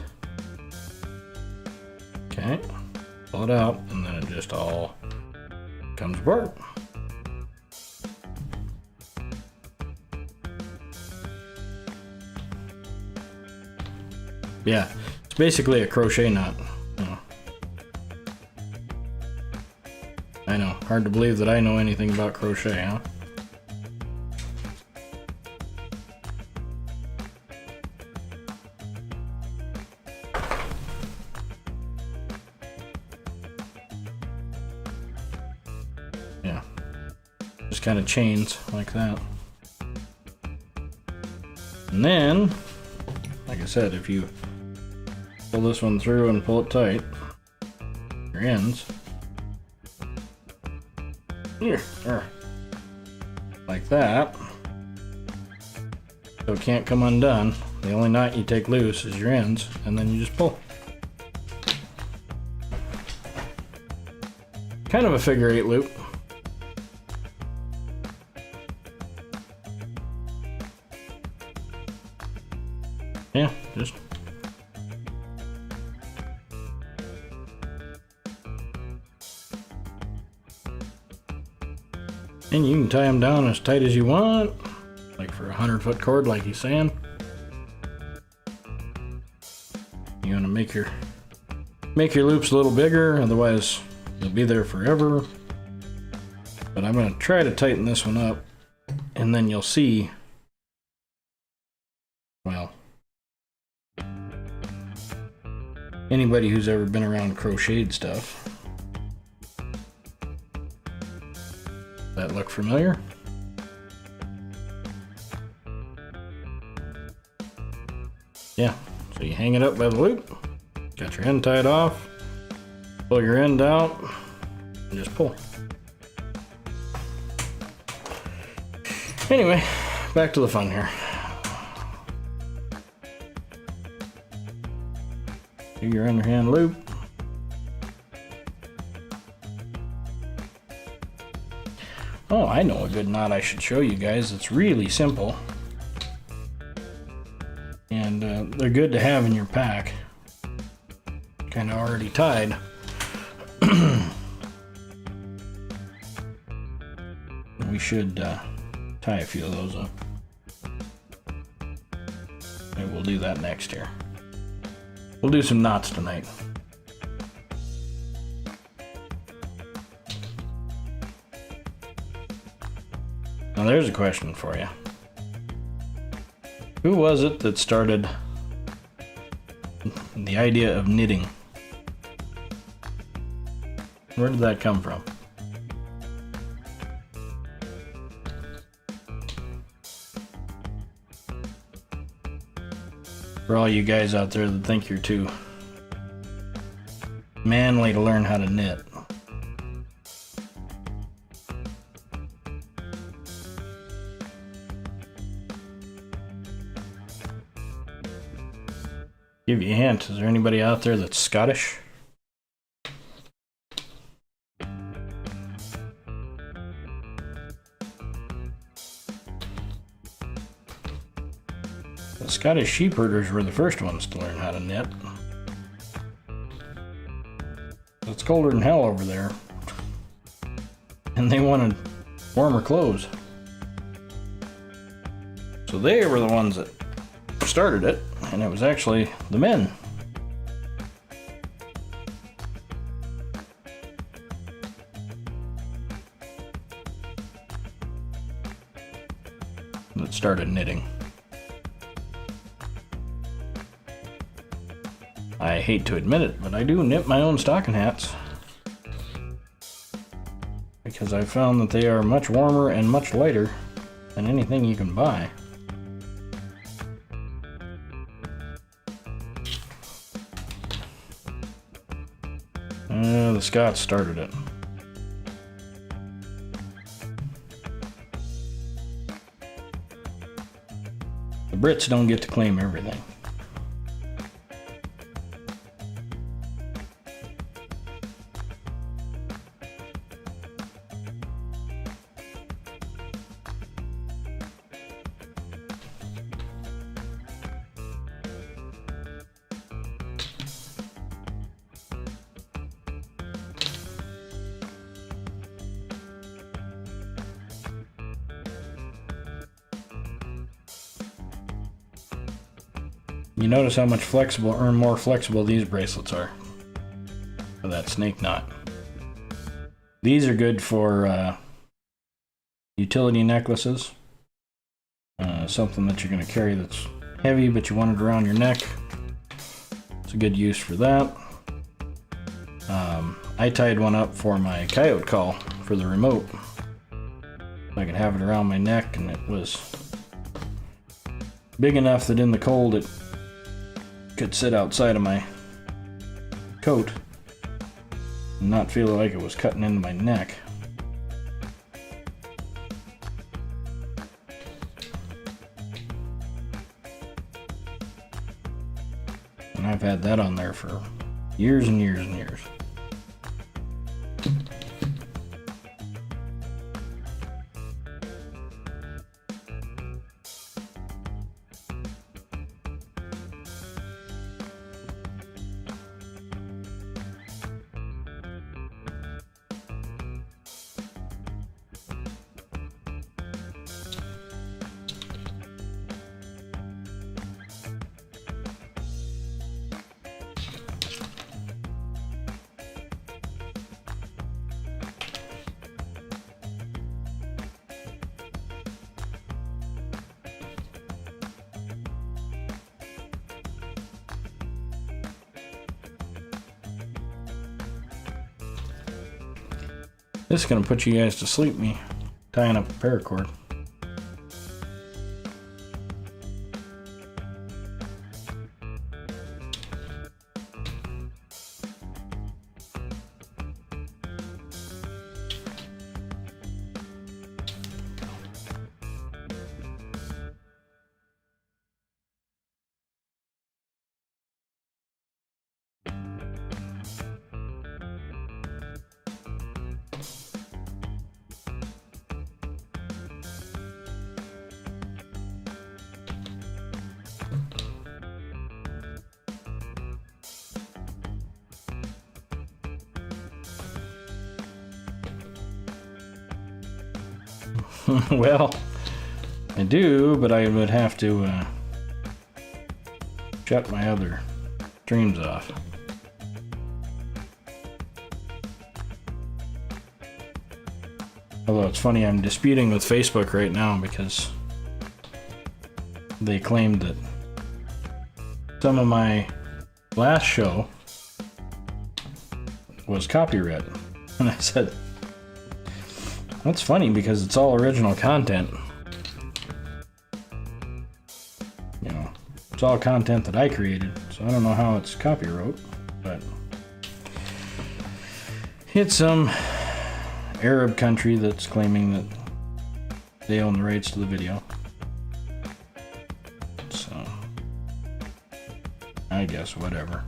Okay, pull it out, and then it just all comes apart. Yeah, it's basically a crochet knot. Oh. I know, hard to believe that I know anything about crochet, huh? Yeah, just kind of chains like that. And then, like I said, if you pull this one through and pull it tight, your ends, here, like that, so it can't come undone. The only knot you take loose is your ends, and then you just pull. Kind of a figure 8 loop. Yeah, just and you can tie them down as tight as you want. like for a 100-foot cord, like he's saying. You want to make your loops a little bigger, otherwise you'll be there forever. But I'm going to try to tighten this one up, and then you'll see, well, anybody who's ever been around crocheted stuff, that look familiar? Yeah, so you hang it up by the loop, got your end tied off, pull your end out, and just pull. Anyway, back to the fun here. Do your underhand loop. Oh, I know a good knot I should show you guys. It's really simple. And they're good to have in your pack. Kind of already tied. We should tie a few of those up. And we'll do that next year. We'll do some knots tonight. Now there's a question for you. Who was it that started the idea of knitting? Where did that come from? For all you guys out there that think you're too manly to learn how to knit. Give you a hint, is there anybody out there that's Scottish? The Scottish sheep herders were the first ones to learn how to knit. It's colder than hell over there, and they wanted warmer clothes. So they were the ones that started it, and it was actually the men. That started knitting. I hate to admit it, but I do knit my own stocking hats. Because I found that they are much warmer and much lighter than anything you can buy. The Scots started it. The Brits don't get to claim everything. You notice how much flexible or more flexible these bracelets are for that snake knot. These are good for utility necklaces, something that you're going to carry that's heavy but you want it around your neck. It's a good use for that. I tied one up for my coyote call for the remote. I could have it around my neck, and it was big enough that in the cold it could sit outside of my coat and not feel like it was cutting into my neck. And I've had that on there for years and years and years. This is gonna put you guys to sleep, me tying up a paracord. Well, I do, but I would have to shut my other streams off. Although it's funny, I'm disputing with Facebook right now because they claimed that some of my last show was copywritten. And I said, that's funny because it's all original content. You know, it's all content that I created, so I don't know how it's copyright, but it's some Arab country that's claiming that they own the rights to the video. So, I guess whatever.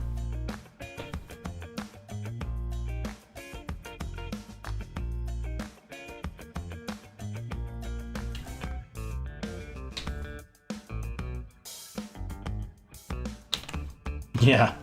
Yeah.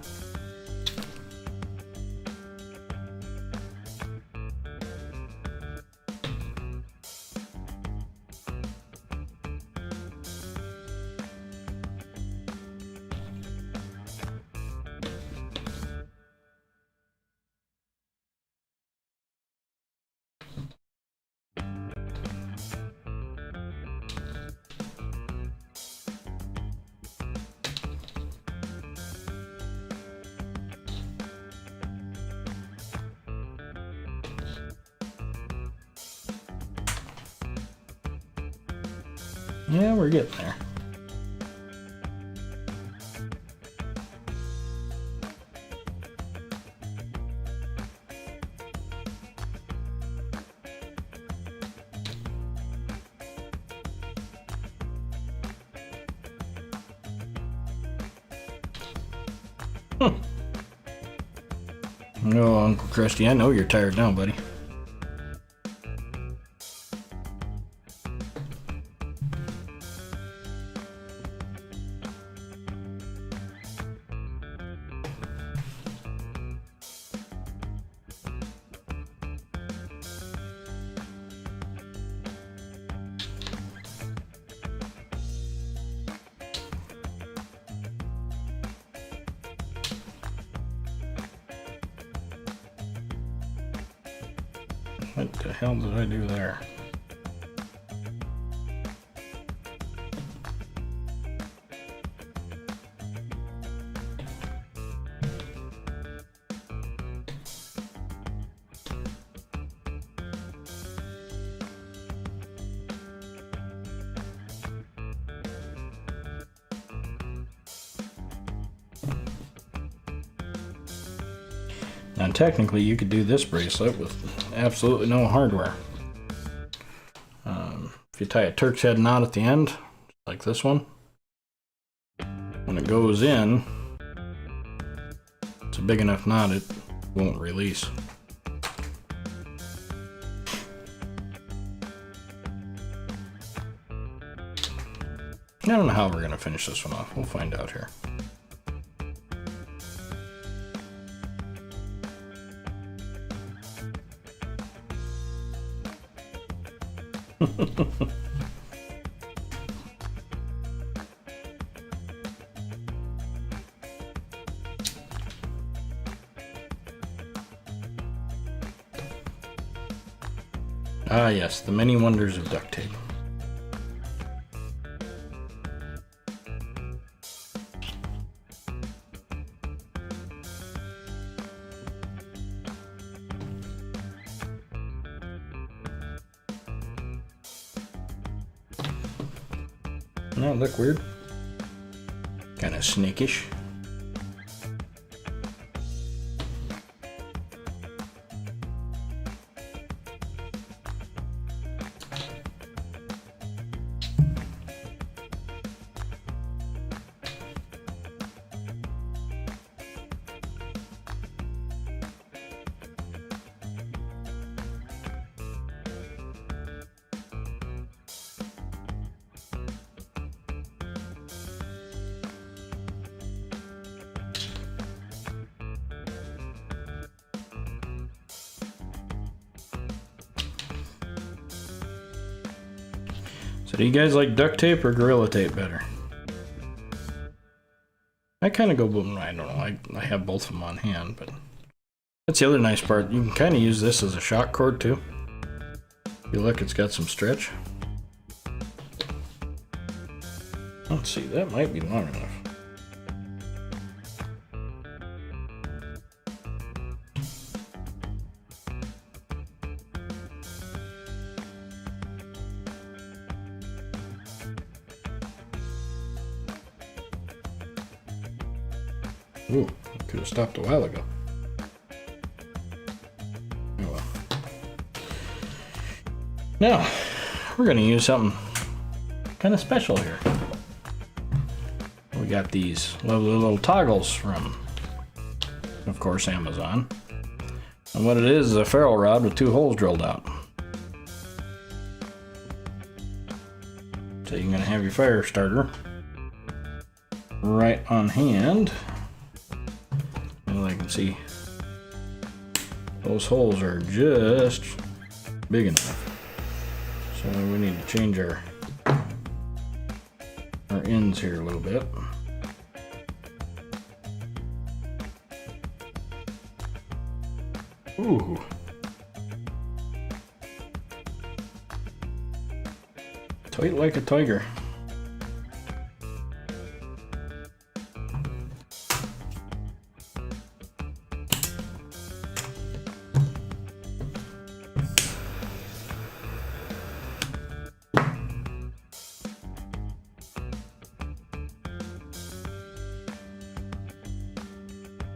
Yeah, we're getting there. Oh, Uncle Krusty, I know you're tired now, buddy. What the hell did I do there? Now technically you could do this bracelet with absolutely no hardware. If you tie a Turk's head knot at the end, like this one, when it goes in, it's a big enough knot it won't release. I don't know how we're going to finish this one off. We'll find out here. Ah yes, the many wonders of duct tape. that look weird? Kind of snakish. So do you guys like duct tape or Gorilla Tape better? I kind of go, I don't know, I have both of them on hand, but that's the other nice part. You can kind of use this as a shock cord too. If you look, it's got some stretch. Let's see, that might be long enough. Ooh, I could have stopped a while ago. Oh well. Now, we're going to use something kind of special here. We got these lovely little toggles from, of course, Amazon. And what it is a ferrule rod with 2 holes drilled out. So you're going to have your fire starter right on hand. Well, I can see those holes are just big enough. So we need to change our ends here a little bit. Ooh. Tight like a tiger.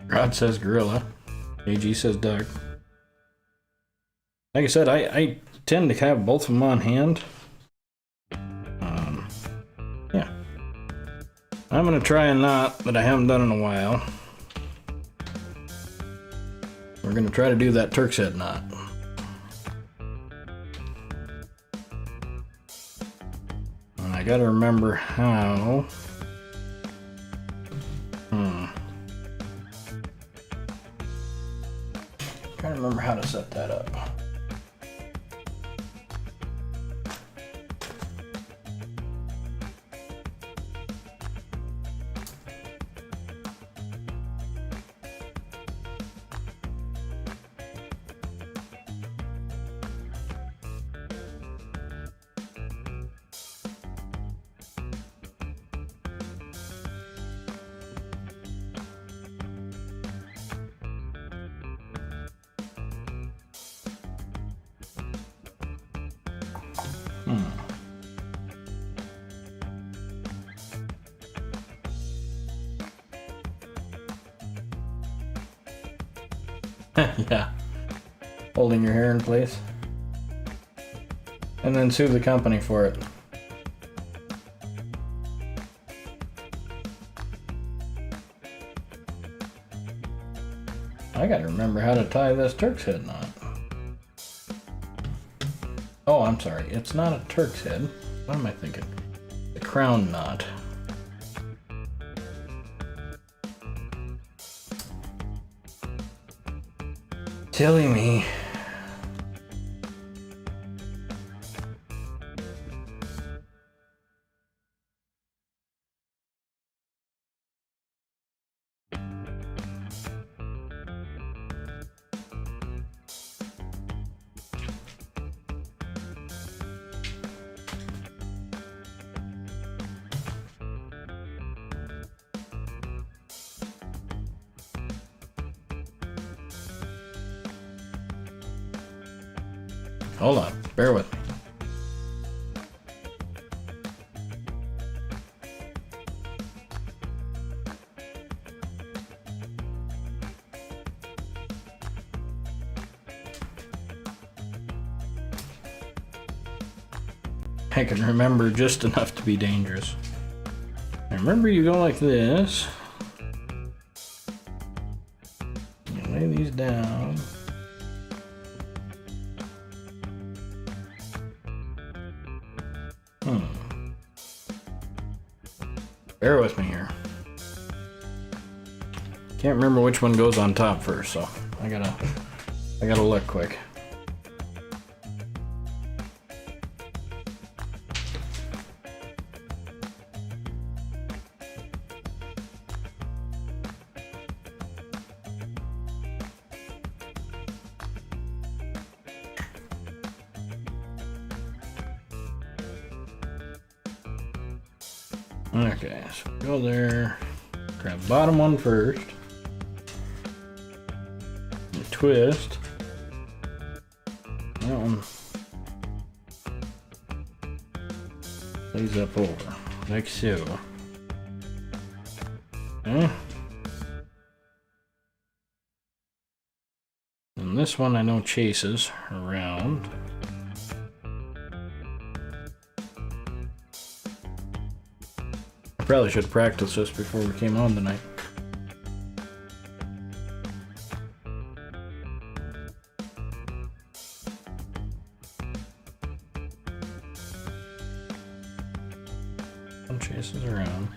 Rod says gorilla. AG says duck. Like I said, I tend to have both of them on hand. Yeah. I'm going to try a knot that I haven't done in a while. We're going to try to do that Turk's head knot. And I got to remember how. Trying to remember how to set that up. Yeah, holding your hair in place, and then sue the company for it. I gotta remember how to tie this Turk's head knot. Oh, I'm sorry, it's not a Turk's head. What am I thinking? The crown knot. Silly me. Hold on, bear with me. I can remember just enough to be dangerous. I remember you go like this. You lay these down. Bear with me here. Can't remember which one goes on top first, so I gotta look quick. Okay, so go there, grab the bottom one first, and twist. That one lays up over, like so. Okay. And this one I know chases around. Probably should practice this before we came on tonight. One chases around.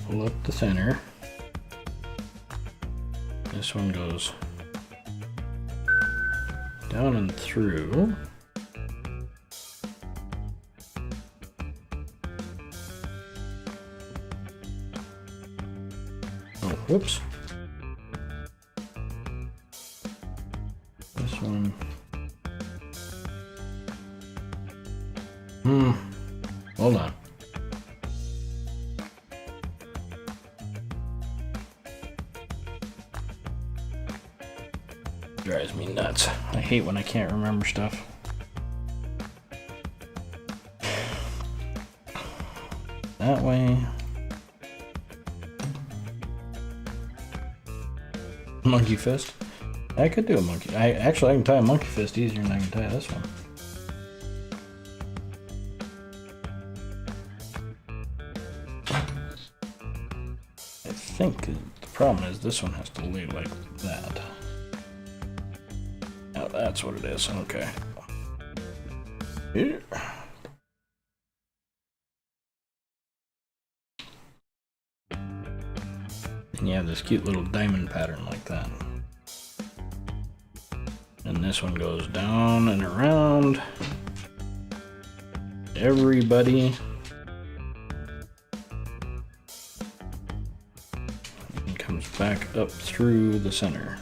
Pull up the center. This one goes down and through. Oh, whoops. This one. Hold on. Drives me nuts. I hate when I can't remember stuff. That way. Monkey fist. I could do a monkey. I can tie a monkey fist easier than I can tie this one. I think the problem is this one has to lay like that. Oh, that's what it is. Okay. Here. And you have this cute little diamond pattern like that. And this one goes down and around everybody. And comes back up through the center.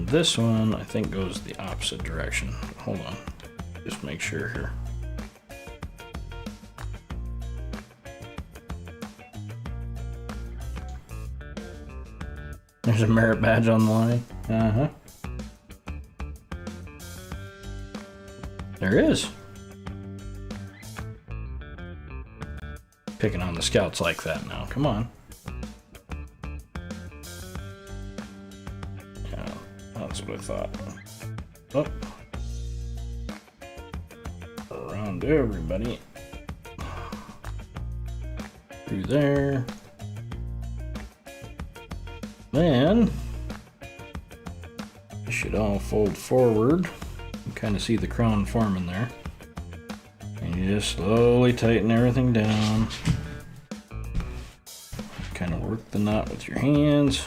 This one, I think, goes the opposite direction. Hold on. Just make sure here. There's a merit badge on the line. Uh-huh. There is. Picking on the scouts like that now. Come on. That's what I thought. Up. Around everybody. Through there. Then you should all fold forward. You kind of see the crown forming there. And you just slowly tighten everything down. Kind of work the knot with your hands.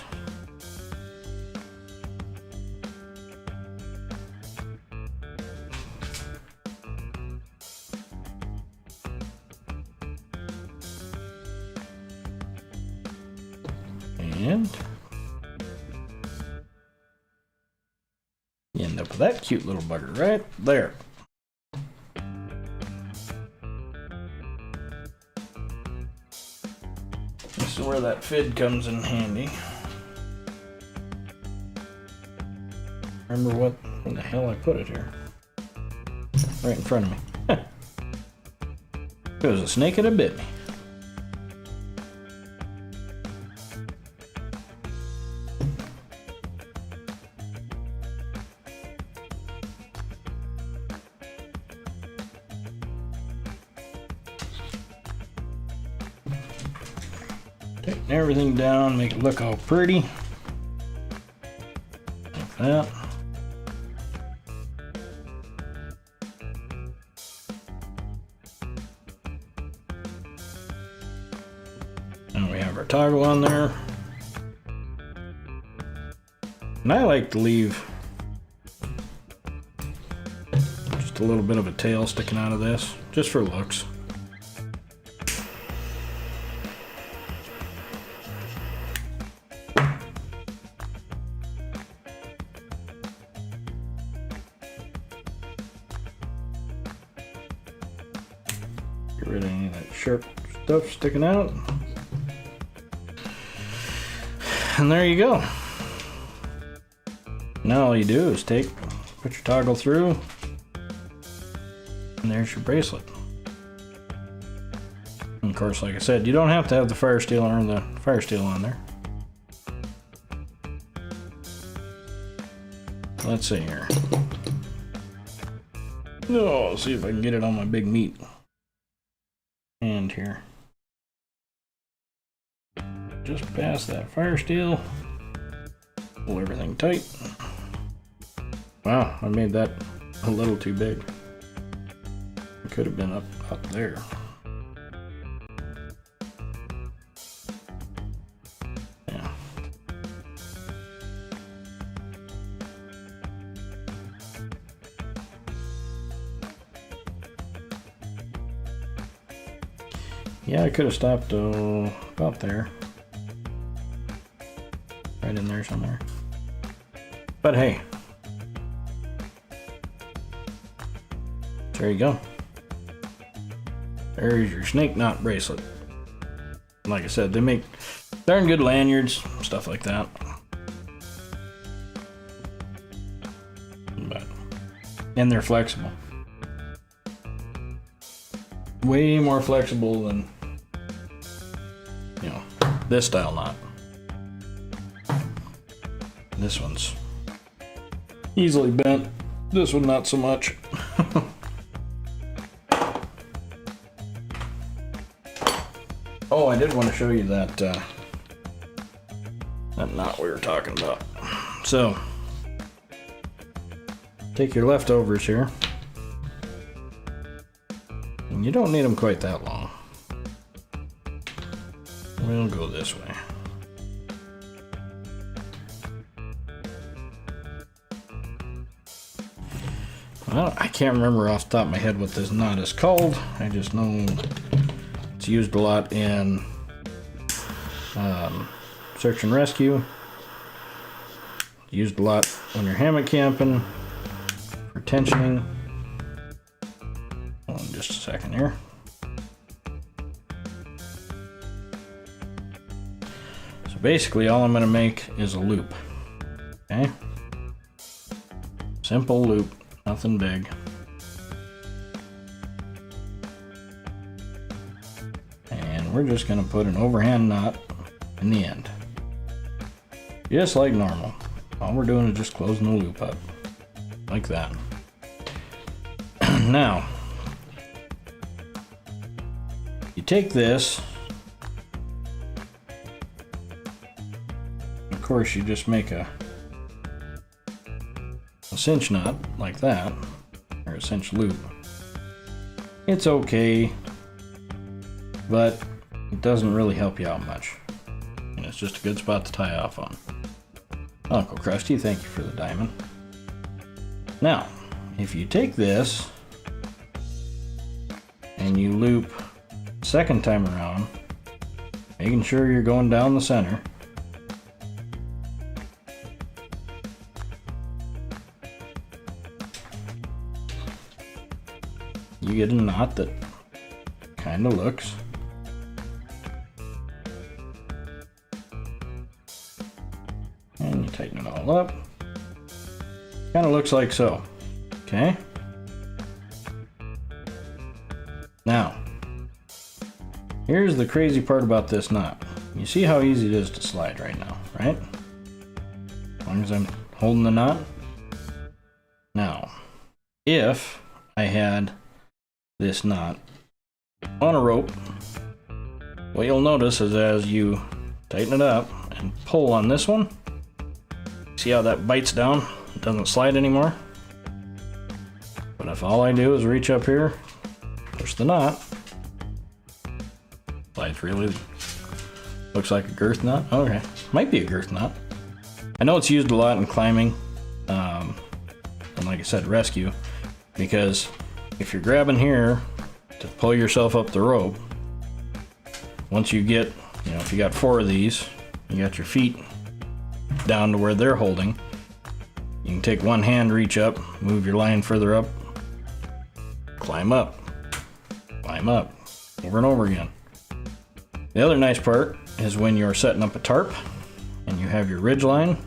And you end up with that cute little bugger right there. This is where that fid comes in handy. Remember where the hell I put it here? Right in front of me. It was a snake that bit me. Tighten everything down, make it look all pretty. Like that. And we have our toggle on there. And I like to leave just a little bit of a tail sticking out of this, just for looks. Get rid of any of that sharp stuff sticking out. And there you go. Now all you do is put your toggle through, and there's your bracelet. And of course, like I said, you don't have to have the fire steel on there. Let's see here. Oh, let's see if I can get it on my big meat hand here. Just past that fire steel. Pull everything tight. Wow, I made that a little too big. It could have been up there. Yeah. Yeah, I could have stopped about there. Right in there somewhere. But hey. There you go. There's your snake knot bracelet. Like I said, they make darn good lanyards, stuff like that. And they're flexible. Way more flexible than, you know, this style knot. This one's easily bent. This one not so much. Oh, I did want to show you that that knot we were talking about. So, take your leftovers here. And you don't need them quite that long. We'll go this way. Well, I can't remember off the top of my head what this knot is called. I just know it's used a lot in search and rescue. Used a lot when you're hammock camping, for tensioning. Hold on just a second here. So basically all I'm going to make is a loop. Okay? Simple loop. Nothing big. And we're just going to put an overhand knot in the end. Just like normal. All we're doing is just closing the loop up. Like that. Now, you take this. Of course, you just make a cinch knot like that, or a cinch loop. It's okay, but it doesn't really help you out much, and it's just a good spot to tie off on. Uncle Krusty, thank you for the diamond. Now, if you take this and you loop second time around, making sure you're going down the center, you get a knot that kind of looks Tighten it all up. Kind of looks like so. Okay. Now, here's the crazy part about this knot. You see how easy it is to slide right now, right? As long as I'm holding the knot. Now, if I had this knot on a rope, what you'll notice is as you tighten it up and pull on this one, see how that bites down? It doesn't slide anymore. But if all I do is reach up here, push the knot, slides really, looks like a girth knot. Okay, might be a girth knot. I know it's used a lot in climbing, and like I said, rescue, because if you're grabbing here to pull yourself up the rope, once you get, you know, if you got 4 of these, you got your feet down to where they're holding, you can take one hand, reach up, move your line further up, climb up, over and over again. The other nice part is when you're setting up a tarp and you have your ridge line,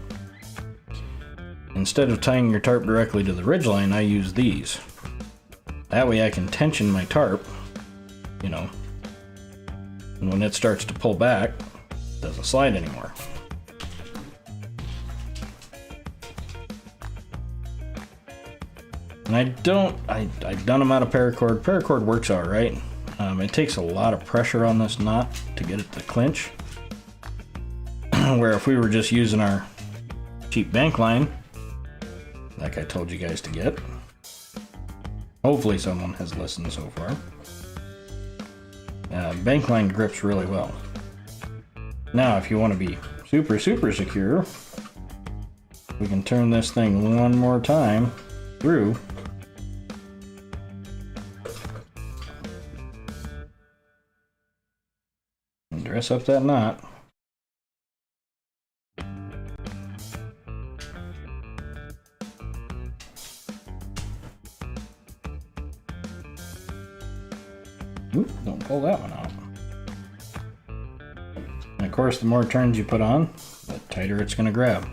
instead of tying your tarp directly to the ridge line, I use these. That way I can tension my tarp, you know, and when it starts to pull back, it doesn't slide anymore. And I've done them out of paracord. Paracord works all right. It takes a lot of pressure on this knot to get it to clinch. Where if we were just using our cheap bank line, like I told you guys to get, hopefully someone has listened so far. Bank line grips really well. Now, if you want to be super secure, we can turn this thing one more time through. And dress up that knot. Oop, don't pull that one out. And of course, the more turns you put on, the tighter it's going to grab.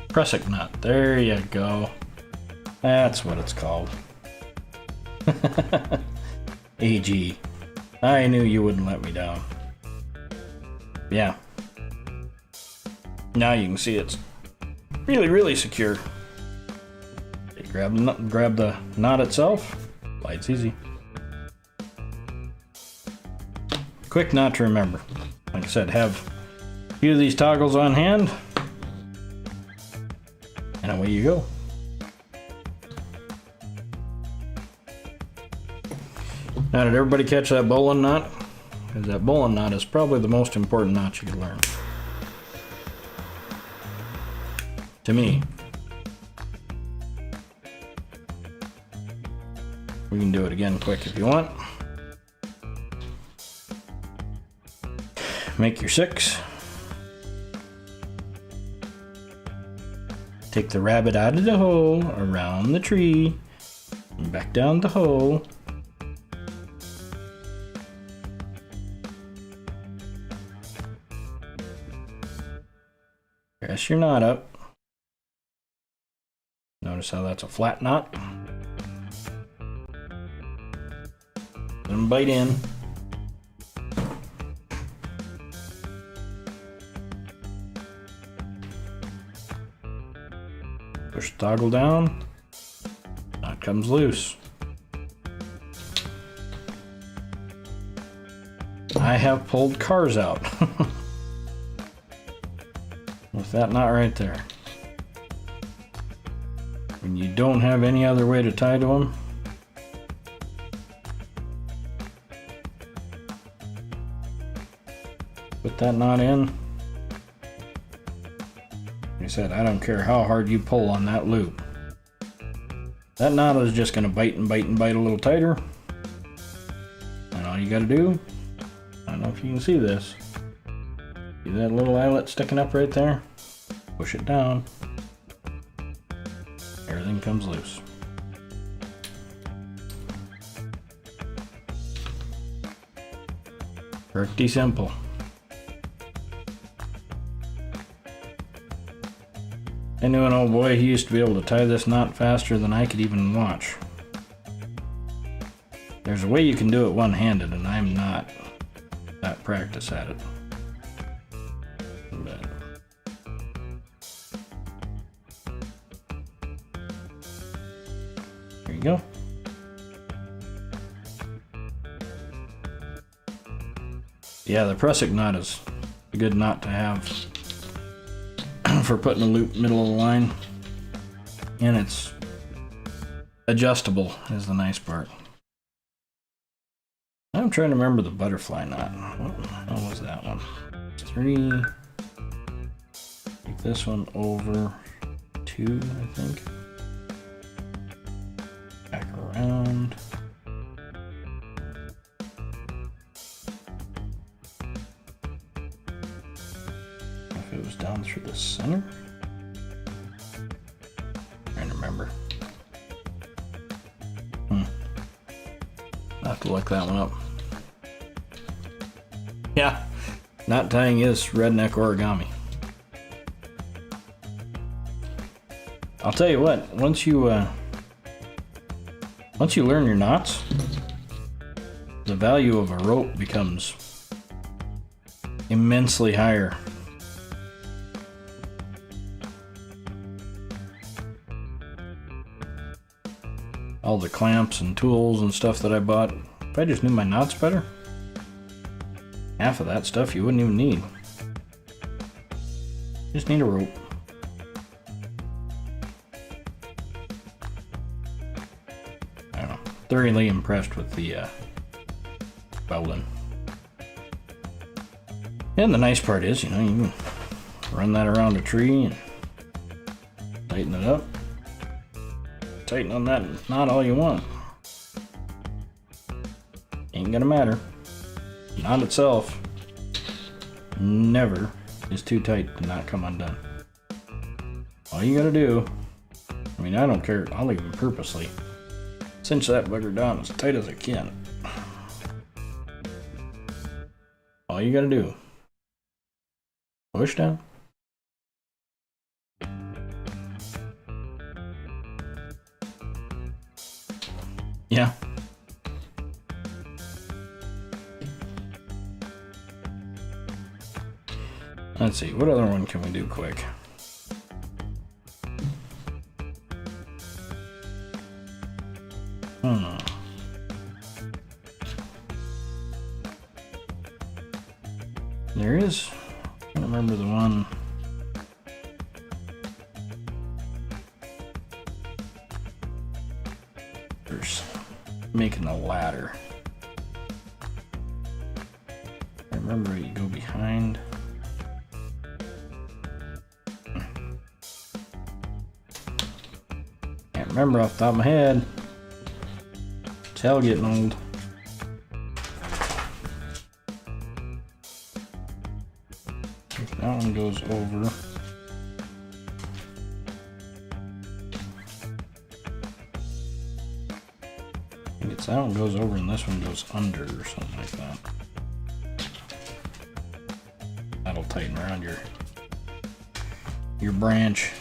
Prusik knot. There you go. That's what it's called. AG. I knew you wouldn't let me down. Yeah. Now you can see it's really secure. You grab the knot itself. Slides easy. Quick knot to remember. Like I said, have a few of these toggles on hand. And away you go. Now, did everybody catch that bowline knot? Because that bowline knot is probably the most important knot you can learn. To me. We can do it again quick if you want. Make your 6. Take the rabbit out of the hole, around the tree, and back down the hole. Press your knot up. Notice how that's a flat knot. Let them bite in. Push the toggle down. Knot comes loose. I have pulled cars out. With that knot right there. When you don't have any other way to tie to them, put that knot in. Like I said, I don't care how hard you pull on that loop. That knot is just going to bite and bite and bite a little tighter. And all you got to do, I don't know if you can see this. See that little eyelet sticking up right there? push it down, everything comes loose. Pretty simple. I knew an old boy, he used to be able to tie this knot faster than I could even watch. There's a way you can do it one-handed, and I'm not that practiced at it. But there you go. Yeah, the prusik knot is a good knot to have for putting a loop middle of the line, and it's adjustable is the nice part. I'm trying to remember the butterfly knot. What was that one? 3. Take this one over 2, I think. Back around. If it was down through the center. Trying to remember. I'll have to look that one up. Yeah, knot tying is redneck origami. I'll tell you what, once you learn your knots, the value of a rope becomes immensely higher. All the clamps and tools and stuff that I bought, if I just knew my knots better, half of that stuff you wouldn't even need. Just need a rope. I don't know. Thoroughly impressed with the welding. And the nice part is, you know, you can run that around a tree and tighten it up. Tighten on that knot all you want. Ain't gonna matter. Knot itself never is too tight to not come undone. All you gotta do, I mean, I don't care, I'll even purposely cinch that bugger down as tight as I can. All you gotta do, push down. Yeah. Let's see, what other one can we do quick? There is, I don't remember the one. There's making a ladder. I remember you go behind. Can't remember off the top of my head. It's hell getting old. That one goes over. I think it's that one goes over and this one goes under or something like that. That'll tighten around your branch.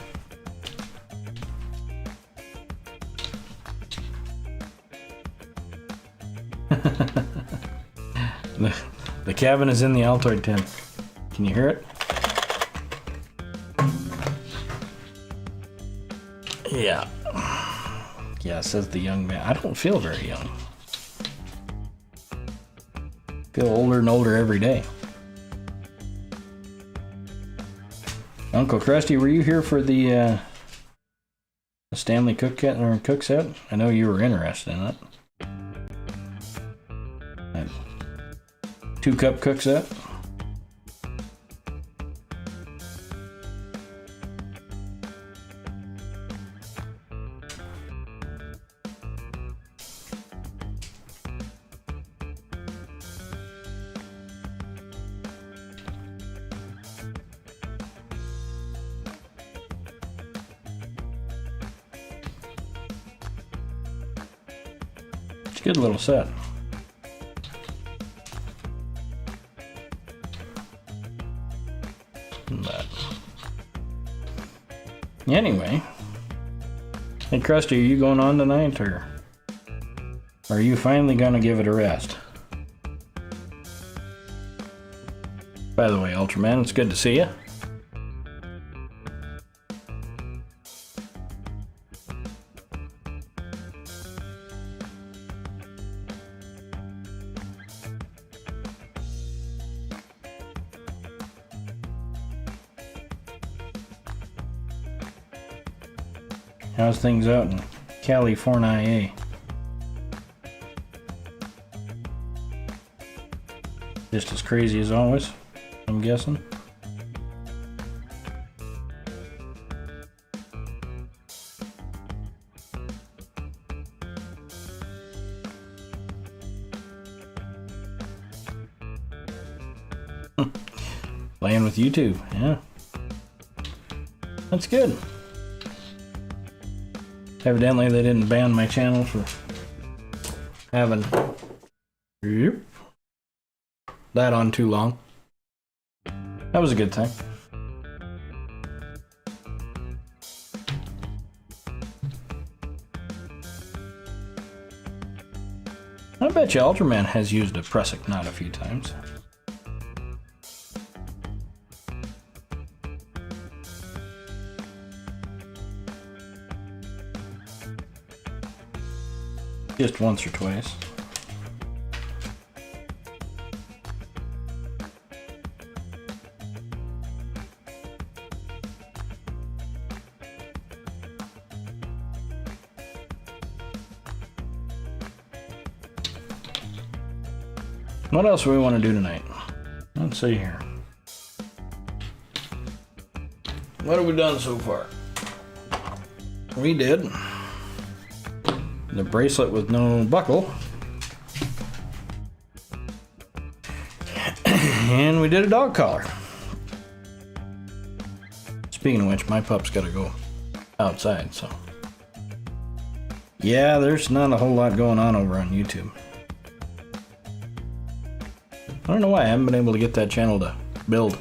The cabin is in the Altoid tent. Can you hear it? Yeah. Yeah, says the young man. I don't feel very young. Feel older and older every day. Uncle Krusty, were you here for the Stanley cook set? I know you were interested in it. That 2-cup cook set. It's a good little set. But anyway, hey Krusty, are you going on tonight, or are you finally gonna give it a rest? By the way, Ultraman, it's good to see you. How's things out in California? Just as crazy as always, I'm guessing. Playing with YouTube, yeah. That's good. Evidently they didn't ban my channel for having that on too long. That was a good thing. I bet you Ultraman has used a prusik knot a few times. Just once or twice. What else do we want to do tonight? Let's see here. What have we done so far? We did the bracelet with no buckle. And we did a dog collar. Speaking of which, my pup's gotta go outside, so. Yeah, there's not a whole lot going on over on YouTube. I don't know why I haven't been able to get that channel to build.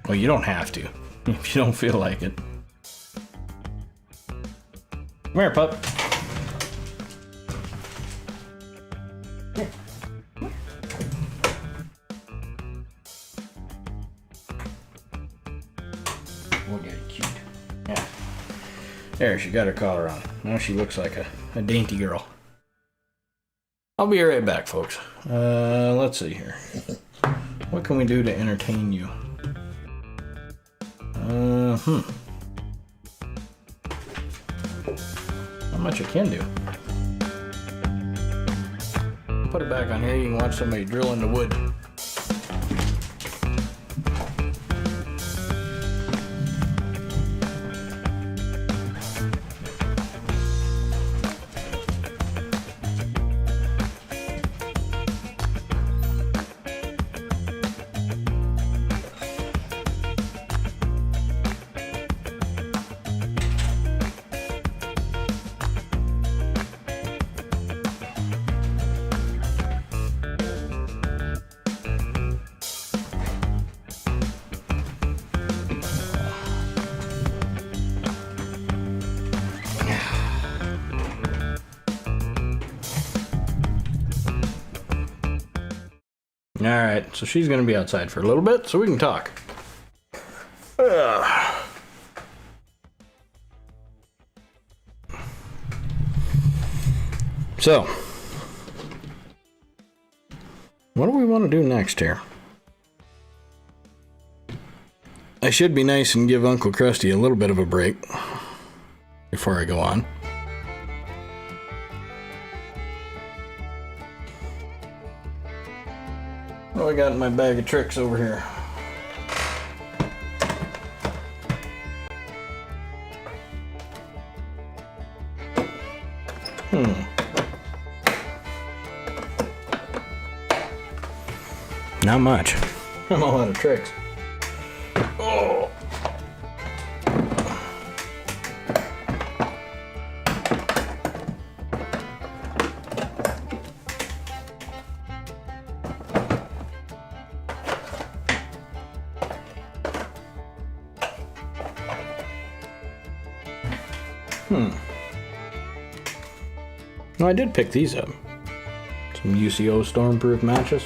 Well, you don't have to, if you don't feel like it. Come here, pup. Here. Look at it, cute. Yeah. There, she got her collar on. Now she looks like a dainty girl. I'll be right back, folks. Let's see here. What can we do to entertain you? Not much I can do. Put it back on here, you can watch somebody drill in the wood. Alright, so she's gonna be outside for a little bit so we can talk. So, what do we want to do next here? I should be nice and give Uncle Krusty a little bit of a break before I go on. What do I got in my bag of tricks over here? Not much. Not a lot of tricks. Oh. No, I did pick these up. Some UCO stormproof matches.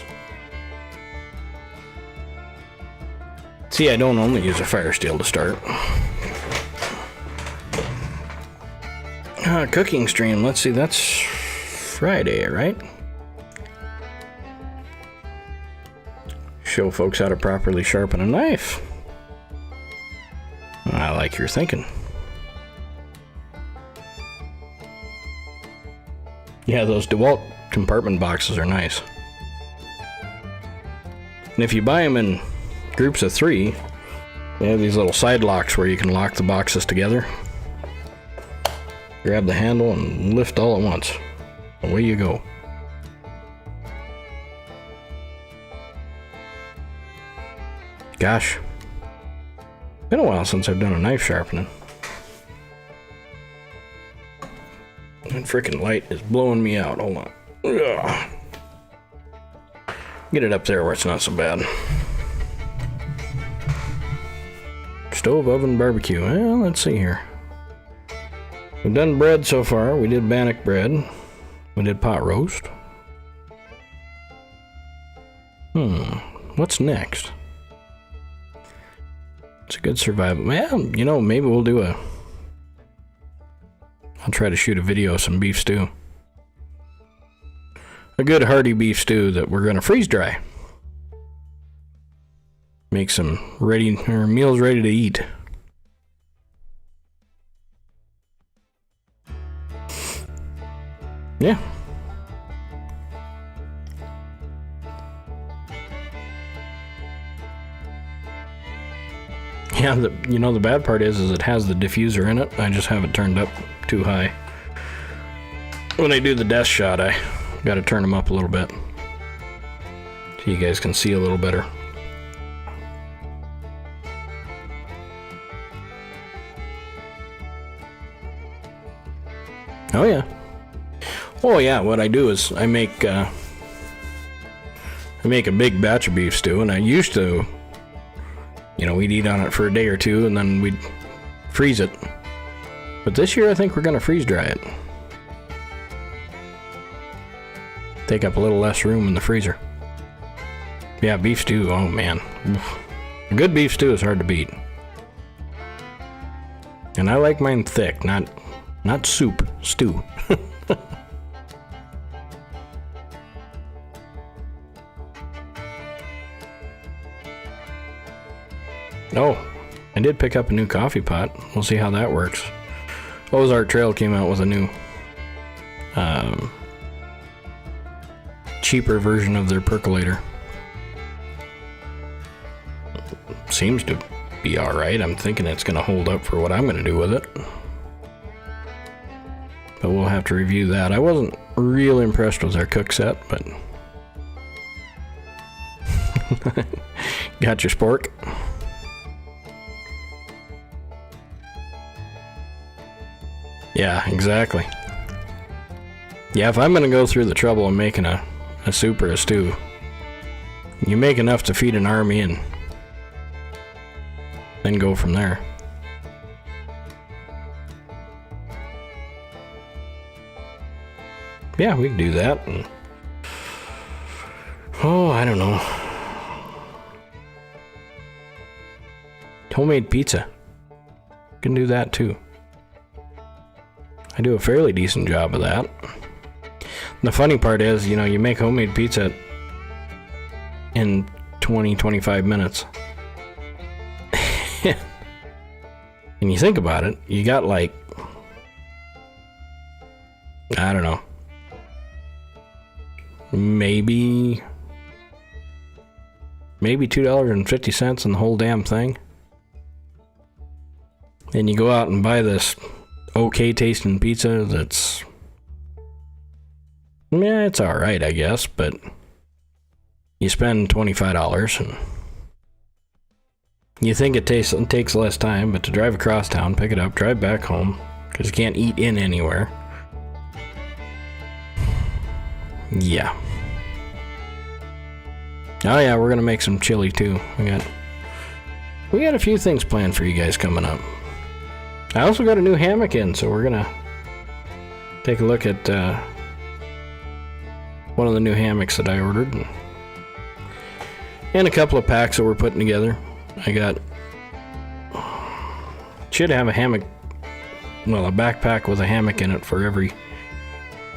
See, I don't only use a fire steel to start. Cooking stream, let's see, that's Friday, right? Show folks how to properly sharpen a knife. I like your thinking. Yeah, those DeWalt compartment boxes are nice. And if you buy them in groups of 3, they have these little side locks where you can lock the boxes together. Grab the handle and lift all at once. Away you go. Gosh. Been a while since I've done a knife sharpening. That freaking light is blowing me out. Hold on. Ugh. Get it up there where it's not so bad. Stove, oven, barbecue. Well, let's see here. We've done bread so far. We did bannock bread. We did pot roast. What's next? It's a good survival. Well, you know, maybe we'll do I'll try to shoot a video of some beef stew. A good hearty beef stew that we're gonna freeze dry. Make some meals ready to eat. Yeah. Yeah, the bad part is it has the diffuser in it. I just have it turned up too high. When I do the desk shot, I gotta turn them up a little bit so you guys can see a little better. Oh yeah. Oh yeah, what I do is I make a big batch of beef stew, and I used to, we'd eat on it for a day or two and then we'd freeze it. But this year I think we're gonna freeze dry it. Take up a little less room in the freezer. Yeah, beef stew, oh man. A good beef stew is hard to beat. And I like mine thick, not soup, stew. Oh, I did pick up a new coffee pot. We'll see how that works. Ozark Trail came out with a new cheaper version of their percolator. Seems to be alright. I'm thinking it's going to hold up for what I'm going to do with it. But we'll have to review that. I wasn't real impressed with their cook set, but... Got your spork? Yeah, exactly. Yeah, if I'm going to go through the trouble of making a soup or a stew, you make enough to feed an army and then go from there. Yeah, we can do that. And, oh, I don't know. Homemade pizza. Can do that too. I do a fairly decent job of that. The funny part is, you make homemade pizza in 20-25 minutes. And you think about it, you got I don't know, maybe $2.50 in the whole damn thing. And you go out and buy this okay tasting pizza that's, yeah, it's alright, I guess, but you spend $25 and you think it takes less time, but to drive across town, pick it up, drive back home, because you can't eat in anywhere. Yeah. Oh yeah, we're gonna make some chili too. We got a few things planned for you guys coming up. I also got a new hammock in, so we're gonna take a look at one of the new hammocks that I ordered. And a couple of packs that we're putting together. Should have a hammock, well, a backpack with a hammock in it for every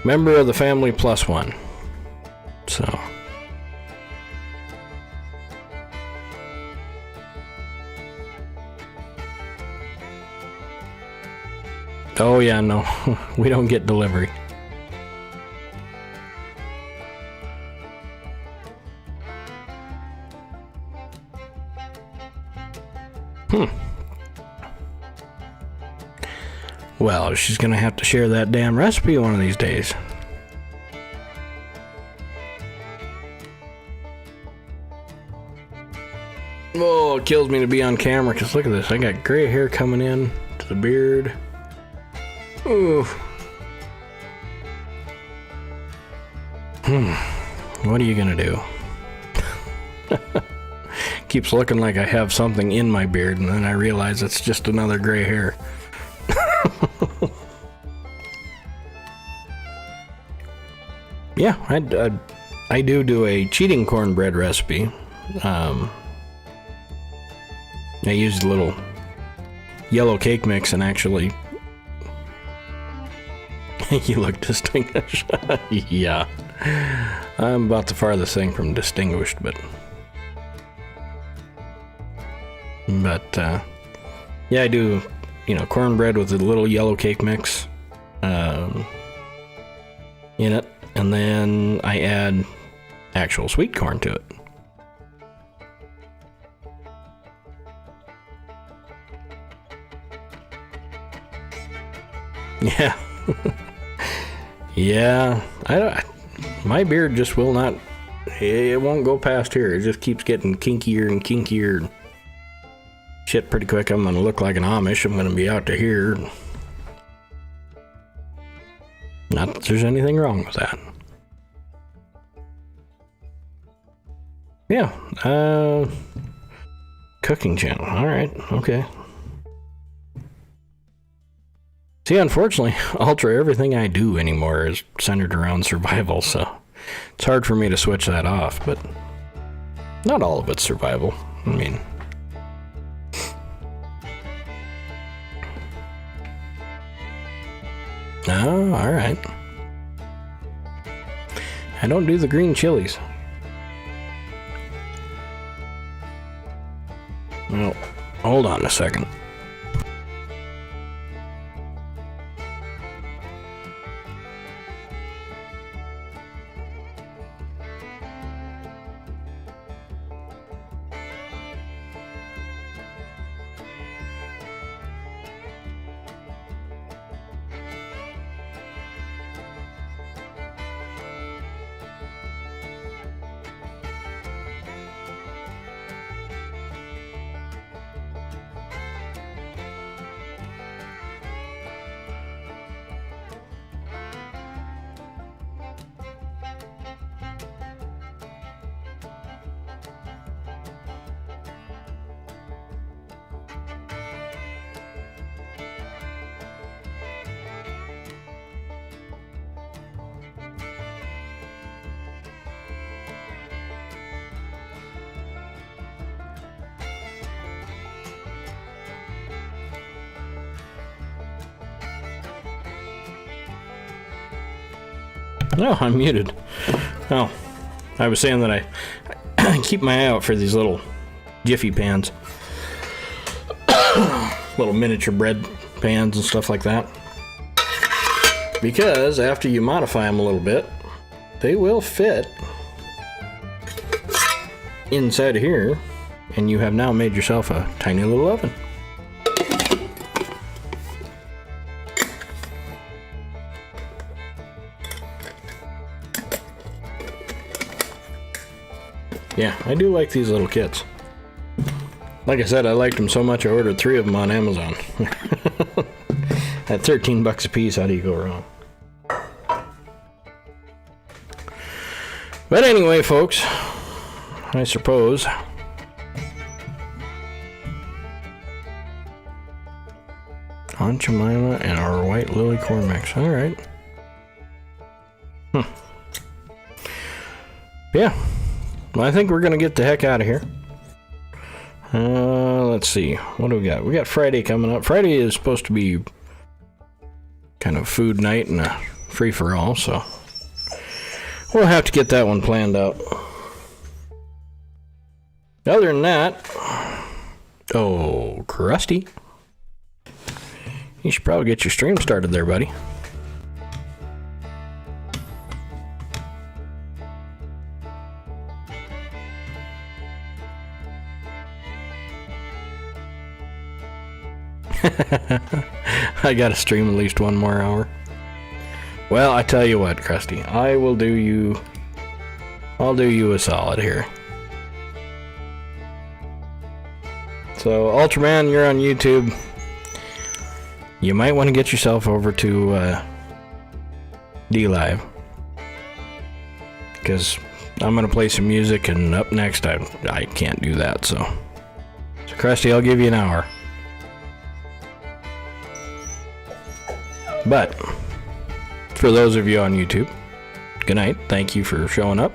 member of the family plus one. So. Oh yeah, no, we don't get delivery. Well, she's gonna have to share that damn recipe one of these days. Oh, it kills me to be on camera, because look at this. I got gray hair coming in to the beard. Ooh. What are you gonna do? Keeps looking like I have something in my beard, and then I realize it's just another gray hair. Yeah, I do a cheating cornbread recipe. I used a little yellow cake mix and actually... You look distinguished. Yeah. I'm about the farthest thing from distinguished, but... yeah, I do, cornbread with a little yellow cake mix in it, and then I add actual sweet corn to it. Yeah. Yeah, my beard just will not, it won't go past here. It just keeps getting kinkier and kinkier. Shit, pretty quick I'm gonna look like an Amish. I'm gonna be out to here. Not that there's anything wrong with that. Yeah, cooking channel. All right, okay. See, unfortunately, everything I do anymore is centered around survival, so it's hard for me to switch that off, but not all of it's survival. I mean... Oh, alright. I don't do the green chilies. Well, hold on a second. No, I'm muted. Oh, I was saying that I keep my eye out for these little jiffy pans. Little miniature bread pans and stuff like that. Because after you modify them a little bit, they will fit inside of here, and you have now made yourself a tiny little oven. Yeah, I do like these little kits. Like I said, I liked them so much I ordered 3 of them on Amazon. At $13 a piece, how do you go wrong? But anyway, folks, I suppose Aunt Jemima and our white lily corn mix. All right. Yeah. Well, I think we're going to get the heck out of here. Let's see. What do we got? We got Friday coming up. Friday is supposed to be kind of food night and a free-for-all, so we'll have to get that one planned out. Other than that, oh, Krusty. You should probably get your stream started there, buddy. I gotta stream at least one more hour. Well, I tell you what, Krusty, I'll do you a solid here. So, Ultraman, you're on YouTube. You might want to get yourself over to D-Live. Because I'm going to play some music, and up next, I can't do that, so Krusty, I'll give you an hour. But for those of you on YouTube, good night. Thank you for showing up.